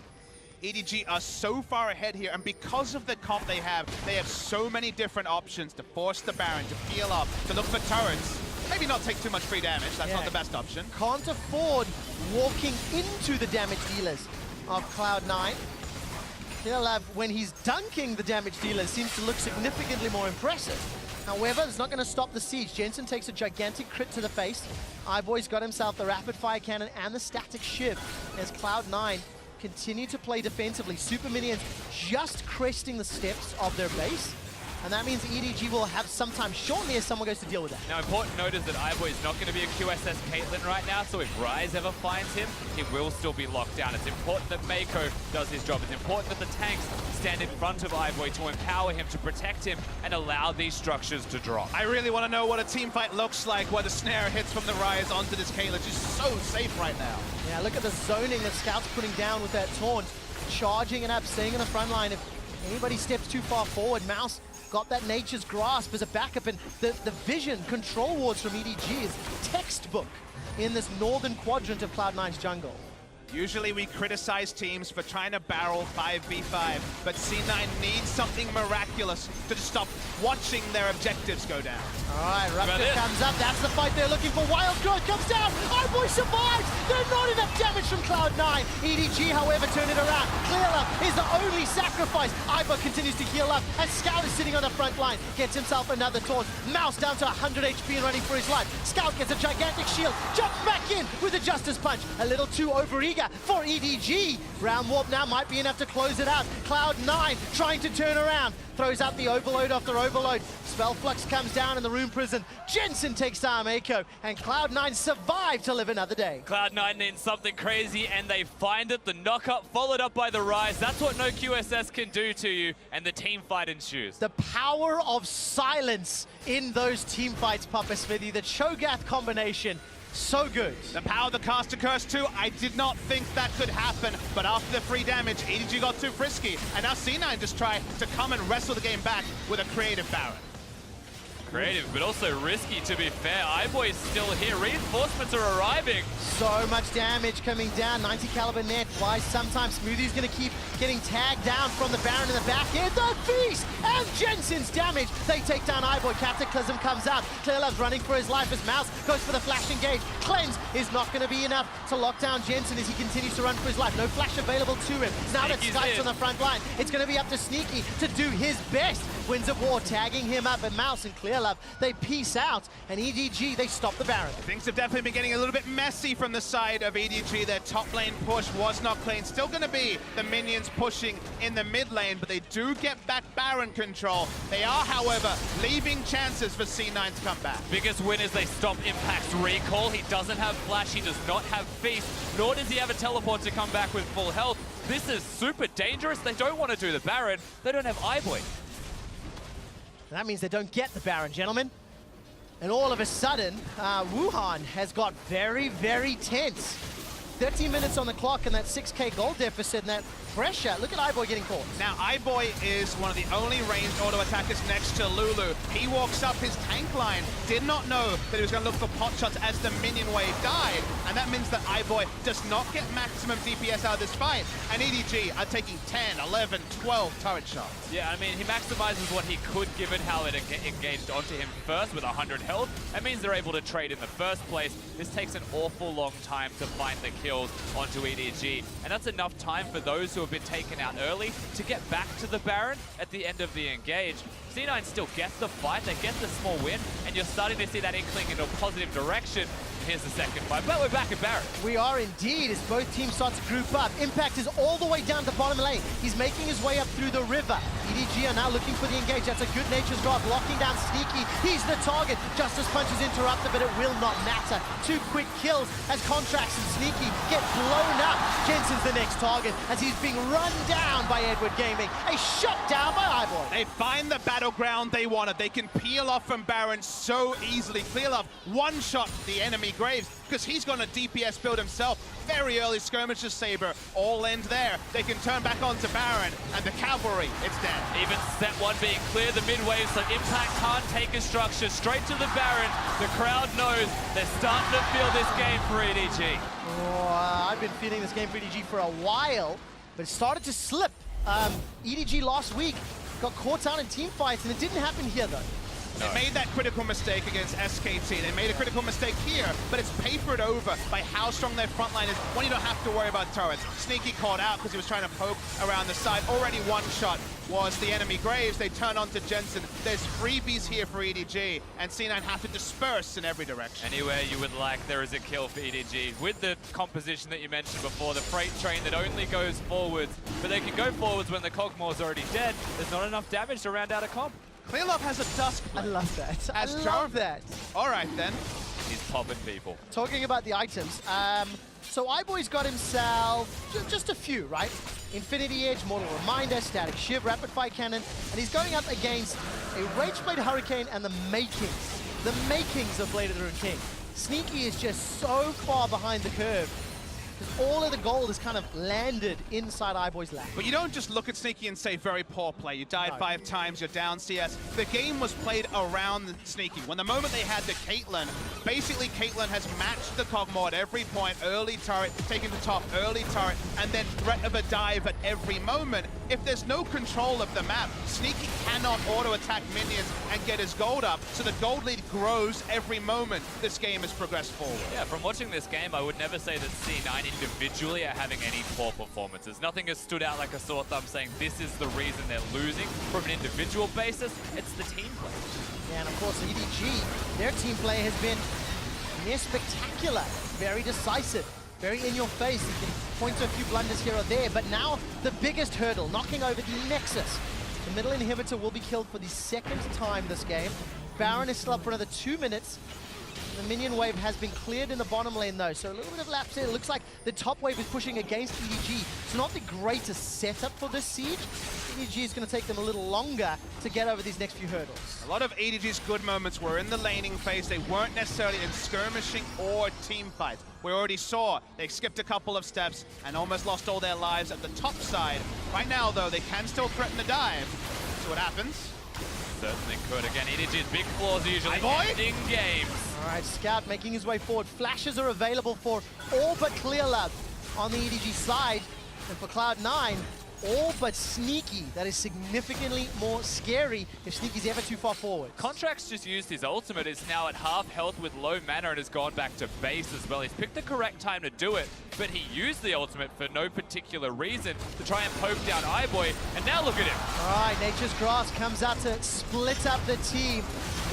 EDG are so far ahead here, and because of the comp they have so many different options to force the Baron, to peel up, to look for turrets. Maybe not take too much free damage, that's not the best option. Can't afford walking into the damage dealers of Cloud9. When he's dunking the damage dealers, seems to look significantly more impressive. However, it's not going to stop the siege. Jensen takes a gigantic crit to the face. iBoy's got himself the rapid fire cannon and the static shiv as Cloud9 continue to play defensively. Super minions just cresting the steps of their base. And that means EDG will have some time shortly as someone goes to deal with that. Now, important note is that iBoy is not going to be a QSS Caitlyn right now, so if Ryze ever finds him, he will still be locked down. It's important that Meiko does his job. It's important that the tanks stand in front of iBoy to empower him, to protect him, and allow these structures to drop. I really want to know what a team fight looks like where the snare hits from the Ryze onto this Caitlyn. She's so safe right now. Yeah, look at the zoning that Scout's putting down with that taunt. Charging it up, staying in the front line. If anybody steps too far forward, Mouse got that Nature's Grasp as a backup, and the vision control wards from EDG is textbook in this northern quadrant of Cloud9's jungle. Usually we criticize teams for trying to barrel 5v5, but C9 needs something miraculous to just stop watching their objectives go down. All right, Rupture comes up. That's the fight they're looking for. Wild Growth comes down. iBoy survives. There's not enough damage from Cloud9. EDG, however, turn it around. Clear up is the only sacrifice. iBoy continues to heal up, and Scout is sitting on the front line. Gets himself another taunt. Mouse down to 100 HP and running for his life. Scout gets a gigantic shield. Jumps back in with a Justice Punch. A little too overeager for EDG. Round warp now might be enough to close it out. Cloud9 trying to turn around. Throws out the overload after overload. Spell Flux comes down in the Rune Prison. Jensen takes down Meiko, and Cloud9 survive to live another day. Cloud9 needs something crazy, and they find it. The knock-up followed up by the Ryze. That's what no QSS can do to you, and the team fight ensues. The power of silence in those team fights, Papa Smithy. The Cho'Gath combination. So good. The power of the Caster Curse too. I did not think that could happen, but after the free damage, EDG got too frisky, and now C9 just try to come and wrestle the game back with a creative Baron. Creative, but also risky, to be fair. iBoy is still here. Reinforcements are arriving. So much damage coming down. 90 caliber net. Why sometimes Smoothie's going to keep getting tagged down from the Baron in the back end. The Feast and Jensen's damage. They take down iBoy. Cataclysm comes out. Clearlove's running for his life as Mouse goes for the flash engage. Cleanse is not going to be enough to lock down Jensen as he continues to run for his life. No flash available to him. Now that Skype's on the front line, it's going to be up to Sneaky to do his best. Winds of War tagging him up, and Mouse and Clearlove, they peace out, and EDG, they stop the Baron. Things have definitely been getting a little bit messy from the side of EDG. Their top lane push was not clean. Still going to be the minions pushing in the mid lane, but they do get back Baron control. They are, however, leaving chances for C9 to come back. Biggest win is they stop Impact's recall. He doesn't have flash, he does not have Feast, nor does he have a teleport to come back with full health. This is super dangerous. They don't want to do the Baron. They don't have iBoy. That means they don't get the Baron, gentlemen. And all of a sudden, Wuhan has got very, very tense. 13 minutes on the clock and that 6k gold deficit and that pressure. Look at iBoy getting caught. Now, iBoy is one of the only ranged auto attackers next to Lulu. He walks up his tank line, did not know that he was going to look for pot shots as the minion wave died, and that means that iBoy does not get maximum DPS out of this fight, and EDG are taking 10, 11, 12 turret shots. Yeah, I mean, he maximizes what he could given how it engaged onto him first with 100 health. That means they're able to trade in the first place. This takes an awful long time to find the kills onto EDG, and that's enough time for those who have been taken out early to get back to the Baron at the end of the engage. C9 still gets the fight, they get the small win, and you're starting to see that inkling in a positive direction. Here's the second fight, but we're back at Baron. We are indeed, as both teams start to group up. Impact is all the way down the bottom lane. He's making his way up through the river. EDG are now looking for the engage. That's a good nature's guard, blocking down Sneaky. He's the target. Justice Punch is interrupted, but it will not matter. 2 quick kills as Contractz and Sneaky get blown up. Jensen's the next target as he's being run down by Edward Gaming. A shutdown by iBoy. They find the battleground they wanted. They can peel off from Baron so easily. Clearlove one-shot the enemy Graves because he's gonna DPS build himself. Very early skirmishes, Saber. All end there. They can turn back onto Baron, and the cavalry, it's dead. Even set one being clear the mid wave, so Impact can't take a structure. Straight to the Baron. The crowd knows they're starting to feel this game for EDG. Oh, I've been feeling this game for EDG for a while, but it started to slip. EDG last week got caught out in team fights, and it didn't happen here though. They made that critical mistake against SKT. They made a critical mistake here, but it's papered over by how strong their front line is when you don't have to worry about turrets. Sneaky caught out because he was trying to poke around the side. Already one shot was the enemy Graves. They turn on to Jensen. There's freebies here for EDG, and C9 have to disperse in every direction. Anywhere you would like, there is a kill for EDG. With the composition that you mentioned before, the freight train that only goes forwards, but they can go forwards when the Kog'Maw's already dead. There's not enough damage to round out a comp. Clearlove has a dusk blade. I love that. I love Jarvan. that. All right, then. He's popping people. Talking about the items, so iBoy's got himself just a few, right? Infinity Edge, Mortal Reminder, Static Shiv, Rapid Fire Cannon, and he's going up against a Rageblade Hurricane and the makings of Blade of the Rune King. Sneaky is just so far behind the curve. All of the gold is kind of landed inside iBoy's lap. But you don't just look at Sneaky and say, very poor play. You died 5 times, you're down CS. The game was played around Sneaky. When the moment they had the Caitlyn, basically Caitlyn has matched the Kog'Maw at every point. Early turret, taken to top, early turret, and then threat of a dive at every moment. If there's no control of the map, Sneaky cannot auto-attack minions and get his gold up. So the gold lead grows every moment this game has progressed forward. Yeah, from watching this game, I would never say that C9 individually are having any poor performances. Nothing has stood out like a sore thumb saying this is the reason they're losing. From an individual basis, it's the team play. Yeah, and of course EDG, their team play has been near spectacular, very decisive, very in your face. You can point to a few blunders here or there, but now the biggest hurdle, knocking over the Nexus. The middle inhibitor will be killed for the second time this game. Baron is still up for another 2 minutes. The minion wave has been cleared in the bottom lane though, so a little bit of lapse here. It looks like the top wave is pushing against EDG. It's not the greatest setup for this siege. EDG is going to take them a little longer to get over these next few hurdles. A lot of EDG's good moments were in the laning phase. They weren't necessarily in skirmishing or team fights. We already saw they skipped a couple of steps and almost lost all their lives at the top side. Right now though, they can still threaten the dive. So what happens? Certainly could. Again, EDG's big flaws are usually iBoy? ending games. All right, Scout making his way forward. Flashes are available for all but Clear Lab on the EDG side. And for Cloud9, all but Sneaky. That is significantly more scary if Sneaky's ever too far forward. Contractz just used his ultimate, is now at half health with low mana and has gone back to base as well. He's picked the correct time to do it, but he used the ultimate for no particular reason to try and poke down iBoy, and now look at him. All right, Nature's Grass comes out to split up the team.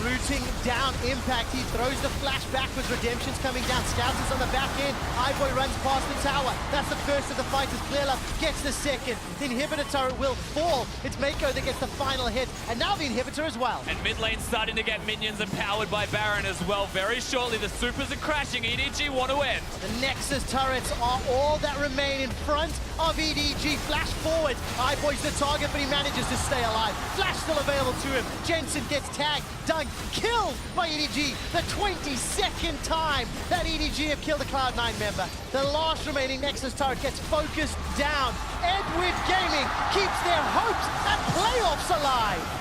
Rooting down Impact, he throws the flash backwards, Redemption's coming down, Scouts is on the back end, iBoy runs past the tower, that's the first of the fighters, Clearlove gets the second, the inhibitor turret will fall, it's Meiko that gets the final hit, and now the inhibitor as well. And mid lane starting to get minions empowered by Baron as well. Very shortly, the supers are crashing, EDG want to end. The Nexus turrets are all that remain in front of EDG, flash forward, iBoy's the target, but he manages to stay alive, flash still available to him, Jensen gets tagged, done, killed by EDG, the 22nd time that EDG have killed a Cloud9 member. The last remaining Nexus turret gets focused down. Edward Gaming keeps their hopes and playoffs alive.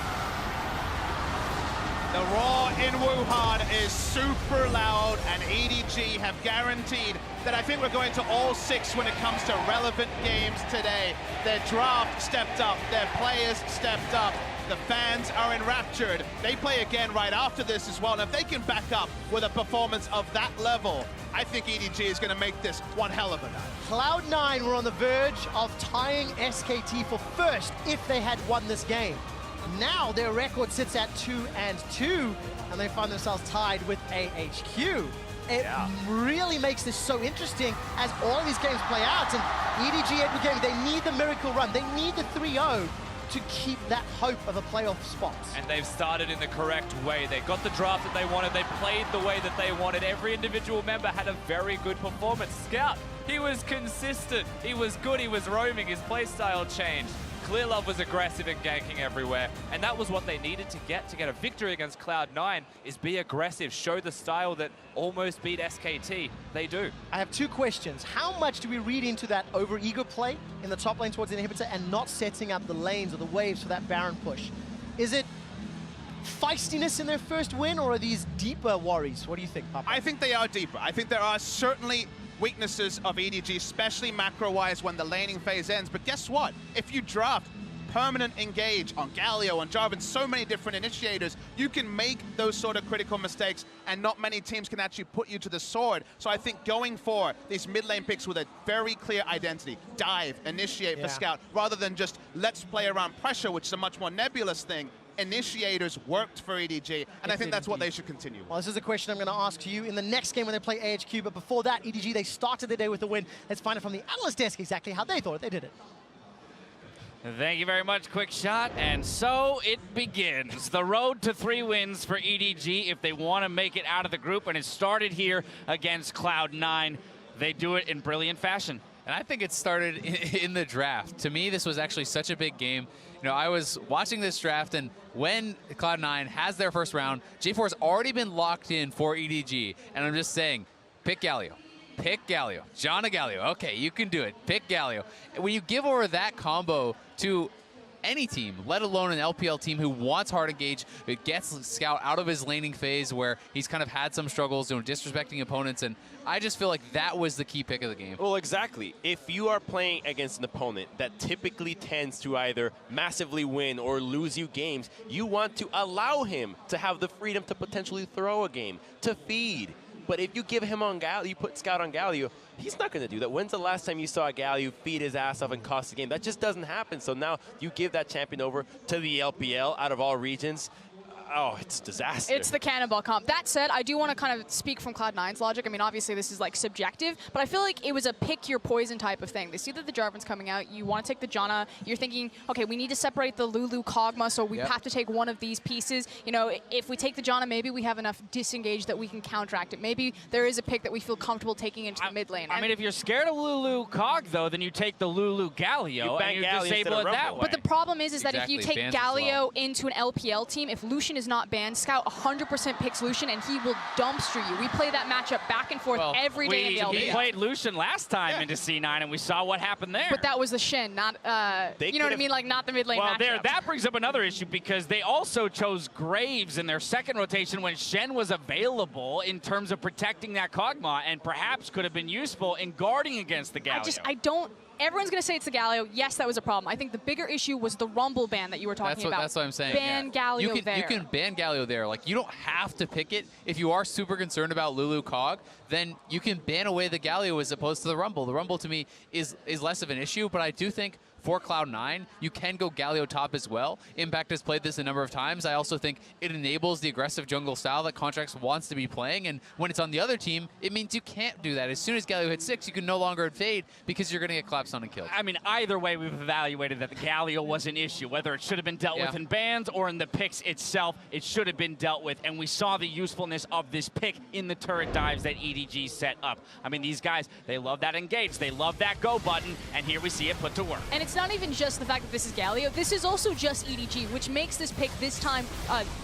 The Raw in Wuhan is super loud, and EDG have guaranteed that I think we're going to all 6 when it comes to relevant games today. Their draft stepped up, their players stepped up, the fans are enraptured. They play again right after this as well, and if they can back up with a performance of that level, I think EDG is going to make this one hell of a night. Cloud9 were on the verge of tying SKT for first if they had won this game. Now their record sits at 2-2, and they find themselves tied with AHQ. It really makes this so interesting as all of these games play out, and EDG Edward Gaming, they need the miracle run. They need the 3-0 to keep that hope of a playoff spot. And they've started in the correct way. They got the draft that they wanted. They played the way that they wanted. Every individual member had a very good performance. Scout, he was consistent. He was good. He was roaming. His playstyle changed. Clearlove was aggressive and ganking everywhere, and that was what they needed to get a victory against Cloud9, is be aggressive, show the style that almost beat SKT. They do. I have 2 questions. How much do we read into that over-ego play in the top lane towards the inhibitor and not setting up the lanes or the waves for that Baron push? Is it feistiness in their first win, or are these deeper worries? What do you think, Papa? I think they are deeper. I think there are certainly weaknesses of EDG, especially macro-wise when the laning phase ends. But guess what? If you draft permanent engage on Galio, on Jarvan, so many different initiators, you can make those sort of critical mistakes, and not many teams can actually put you to the sword. So I think going for these mid lane picks with a very clear identity, dive, initiate for Scout, rather than just let's play around pressure, which is a much more nebulous thing, initiators worked for EDG, and I think that's what they should continue. Well, this is a question I'm going to ask you in the next game when they play AHQ, but before that, EDG, they started the day with a win. Let's find out from the analyst desk exactly how they thought they did it. Thank you very much, Quick Shot. And so it begins. The road to 3 wins for EDG if they want to make it out of the group, and it started here against Cloud9. They do it in brilliant fashion. And I think it started in the draft. To me, this was actually such a big game. You know, I was watching this draft, and when Cloud9 has their first round, J4's already been locked in for EDG. And I'm just saying, pick Galio. Pick Galio. Janna Galio. Okay, you can do it. Pick Galio. When you give over that combo to any team, let alone an LPL team who wants hard engage, it gets Scout out of his laning phase where he's kind of had some struggles doing disrespecting opponents, and I just feel like that was the key pick of the game. Well, exactly. If you are playing against an opponent that typically tends to either massively win or lose you games, you want to allow him to have the freedom to potentially throw a game, to feed. But if you give him on Galio, you put Scout on Galio, he's not going to do that. When's the last time you saw Galio feed his ass off and cost the game? That just doesn't happen. So now you give that champion over to the LPL out of all regions. Oh, it's a disaster. It's the cannonball comp. That said, I do want to kind of speak from Cloud9's logic. I mean, obviously this is like subjective, but I feel like it was a pick your poison type of thing. They see that the Jarvan's coming out. You want to take the Janna. You're thinking, okay, we need to separate the Lulu Kog'Maw, so we have to take one of these pieces. You know, if we take the Janna, maybe we have enough disengage that we can counteract it. Maybe there is a pick that we feel comfortable taking into the mid lane. I mean, if you're scared of Lulu Kog, though, then you take the Lulu Galio and you disable it that way. But the problem is that if you take Bans as Galio well. into an LPL team, if Lucian is not banned, Scout 100% picks Lucian, and he will dumpster you. We play that matchup back and forth every day in the LB. We played Lucian last time into C9, and we saw what happened there. But that was the Shen, not, you know what I mean? Like, not the mid lane matchup. That brings up another issue, because they also chose Graves in their second rotation when Shen was available in terms of protecting that Kog'Maw, and perhaps could have been useful in guarding against the Galio. I don't... Everyone's going to say it's the Galio. Yes, that was a problem. I think the bigger issue was the Rumble ban that you were talking about. That's what I'm saying. Ban Galio there. You can ban Galio there. Like, you don't have to pick it. If you are super concerned about Lulu Kog, then you can ban away the Galio as opposed to the Rumble. The Rumble, to me, is less of an issue, but I do think for Cloud9, you can go Galio top as well. Impact has played this a number of times. I also think it enables the aggressive jungle style that Contractz wants to be playing, and when it's on the other team, it means you can't do that. As soon as Galio hits 6, you can no longer invade because you're going to get collapsed on and killed. I mean, either way, we've evaluated that the Galio was an issue. Whether it should have been dealt with in bans or in the picks itself, it should have been dealt with, and we saw the usefulness of this pick in the turret dives that EDG set up. I mean, these guys, they love that engage, they love that go button, and here we see it put to work. And it's not even just the fact that this is Galio, this is also just EDG, which makes this pick this time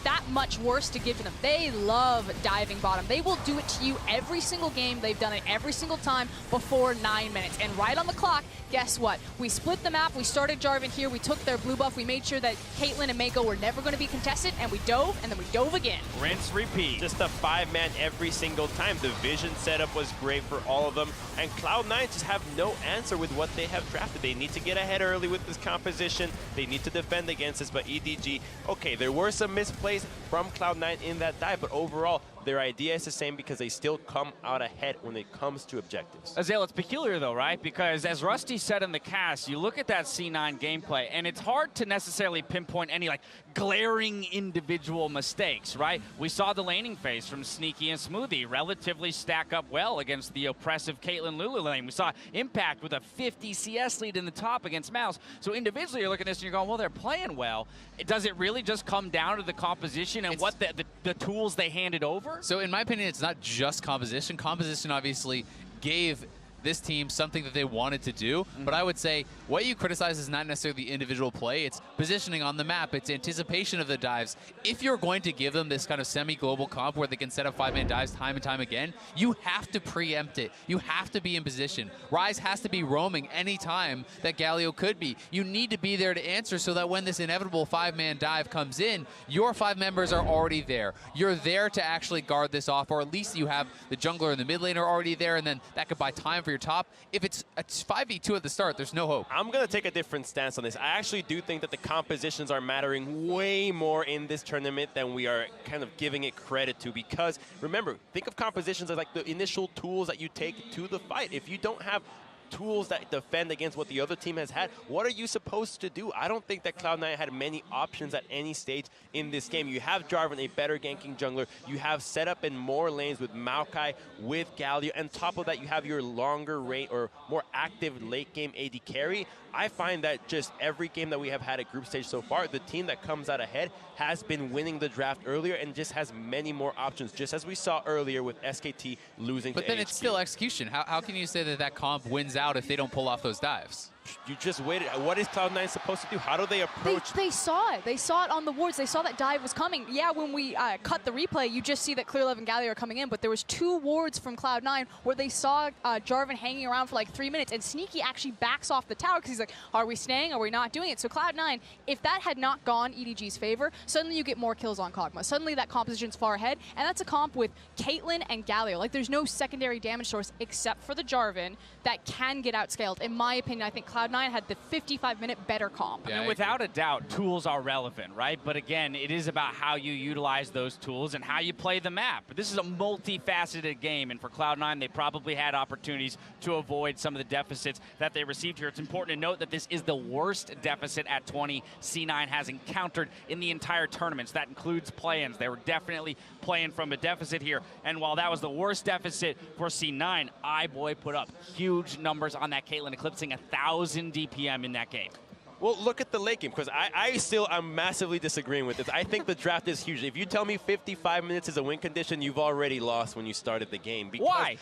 that much worse to give to them. They love diving bottom. They will do it to you every single game. They've done it every single time before 9 minutes. And right on the clock, guess what? We split the map, we started Jarvan here, we took their blue buff, we made sure that Caitlyn and Meiko were never going to be contested, and we dove, and then we dove again. Rinse, repeat. Just a 5-man every single time. The vision setup was great for all of them, and Cloud9 just have no answer with what they have drafted. They need to get ahead early with this composition. They need to defend against this, but EDG, okay, there were some misplays from Cloud9 in that dive, but overall, their idea is the same because they still come out ahead when it comes to objectives. Azale, it's peculiar though, right? Because as Rusty said in the cast, you look at that C9 gameplay, and it's hard to necessarily pinpoint any like glaring individual mistakes, right? We saw the laning phase from Sneaky and Smoothie relatively stack up well against the oppressive Caitlyn Lulu lane. We saw Impact with a 50 CS lead in the top against Mouse. So individually, you're looking at this and you're going, well, they're playing well. Does it really just come down to the composition and what the tools they handed over? So in my opinion, it's not just composition. Composition obviously gave this team something that they wanted to do, but I would say what you criticize is not necessarily the individual play, it's positioning on the map, it's anticipation of the dives. If you're going to give them this kind of semi-global comp where they can set up 5-man dives time and time again, you have to preempt it. You have to be in position. Ryze has to be roaming any time that Galio could be. You need to be there to answer so that when this inevitable 5-man dive comes in, your 5 members are already there. You're there to actually guard this off, or at least you have the jungler and the mid laner already there, and then that could buy time for your top. If it's a 5v2 at the start, there's no hope. I'm going to take a different stance on this. I actually do think that the compositions are mattering way more in this tournament than we are kind of giving it credit to, because remember, think of compositions as like the initial tools that you take to the fight. If you don't have tools that defend against what the other team has had, what are you supposed to do? I don't think that Cloud9 had many options at any stage in this game. You have Jarvan, a better ganking jungler. You have set up in more lanes with Maokai, with Galio, and top of that, you have your longer rate or more active late game AD carry. I find that just every game that we have had at group stage so far, the team that comes out ahead has been winning the draft earlier and just has many more options, just as we saw earlier with SKT losing to But then AHQ. it's still execution. How can you say that that comp wins out if they don't pull off those dives? You just waited. What is Cloud9 supposed to do? How do they approach? They saw it. They saw it on the wards. They saw that dive was coming. Yeah, when we cut the replay, you just see that Clearlove and Galio are coming in, but there was 2 wards from Cloud9 where they saw Jarvan hanging around for like 3 minutes, and Sneaky actually backs off the tower because he's like, are we staying? Are we not doing it? So Cloud9, if that had not gone EDG's favor, suddenly you get more kills on Kog'Maw. Suddenly that composition's far ahead, and that's a comp with Caitlyn and Galio. Like, there's no secondary damage source except for the Jarvan that can get outscaled. In my opinion, I think Cloud9 had the 55-minute better comp. I mean, without a doubt, tools are relevant, right? But again, it is about how you utilize those tools and how you play the map. This is a multifaceted game, and for Cloud9, they probably had opportunities to avoid some of the deficits that they received here. It's important to note that this is the worst deficit at 20 C9 has encountered in the entire tournament. So that includes play-ins. They were definitely playing from a deficit here. And while that was the worst deficit for C9, iBoy put up huge numbers on that Caitlyn, eclipsing 1,000 DPM in that game. Well, look at the late game, because I'm massively disagreeing with this. I think the draft is huge. If you tell me 55 minutes is a win condition, you've already lost when you started the game. Why?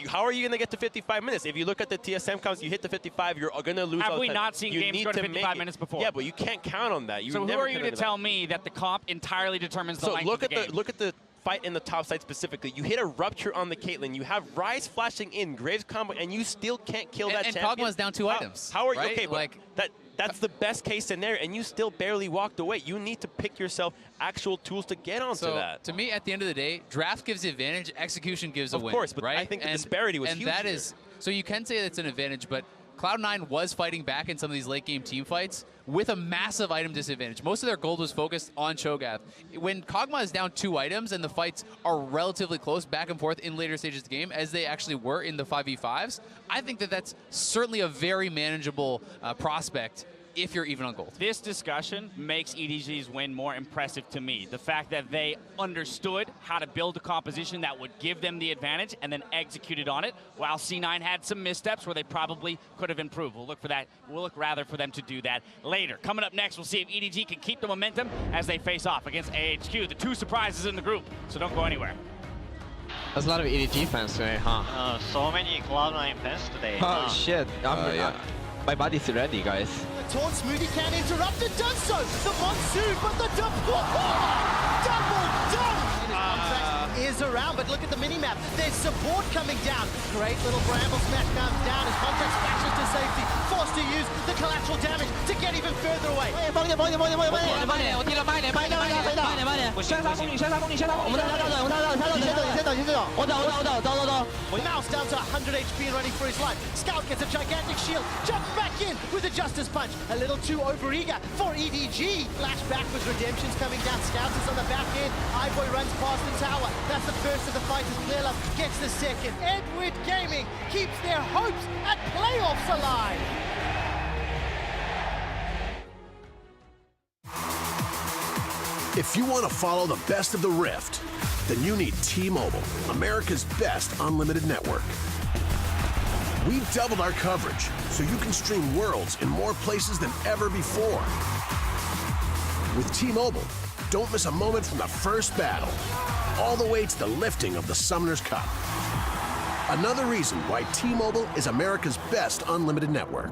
How are you going to get to 55 minutes? If you look at the TSM counts, you hit the 55, you're going to lose. Have we not seen games go to 55 minutes before? Yeah, but you can't count on that. So who are you to tell me that the comp entirely determines the length of the game? Look at the fight in the top side specifically. You hit a rupture on the Caitlyn. You have Ryze flashing in, Graves combo, and you still can't kill that champion. And Kog'Maw's down 2 items. How are you? Right? Okay, like that's the best case scenario, and you still barely walked away. You need to pick yourself actual tools to get onto that. To me, at the end of the day, draft gives the advantage, execution gives a win. Of course, but right? I think the disparity was huge. And that is, so you can say that's an advantage, but Cloud9 was fighting back in some of these late game team fights with a massive item disadvantage. Most of their gold was focused on Cho'Gath. When Kog'Maw is down 2 items and the fights are relatively close back and forth in later stages of the game, as they actually were in the 5v5s, I think that that's certainly a very manageable prospect if you're even on gold. This discussion makes EDG's win more impressive to me. The fact that they understood how to build a composition that would give them the advantage and then executed on it, while C9 had some missteps where they probably could have improved. We'll look for that. We'll look rather for them to do that later. Coming up next, we'll see if EDG can keep the momentum as they face off against AHQ, the 2 surprises in the group. So don't go anywhere. There's a lot of EDG fans today, huh? So many Cloud9 fans today. Oh shit, my body's ready, guys. The taunt Smoothie can interrupt it, does so. The monsoon, but the double dunk! Contractz is around, but look at the mini-map. There's support coming down. Great little bramble smash comes down as Contractz flashes to safety. Forced to use the collateral damage to get even further away. Mouse down to 100 HP and running for his life. Scout gets a gigantic shield. Jumps back in with a Justice Punch. A little too overeager for EDG. Flash backwards, Redemption's coming down. Scout is on the back end. iBoy runs past the tower. That's the first of the fighters. Clearlove gets the second. Edward Gaming keeps their hopes at playoffs alive. If you want to follow the best of the Rift, then you need T-Mobile, America's best unlimited network. We've doubled our coverage, so you can stream Worlds in more places than ever before. With T-Mobile, don't miss a moment from the first battle, all the way to the lifting of the Summoner's Cup. Another reason why T-Mobile is America's best unlimited network.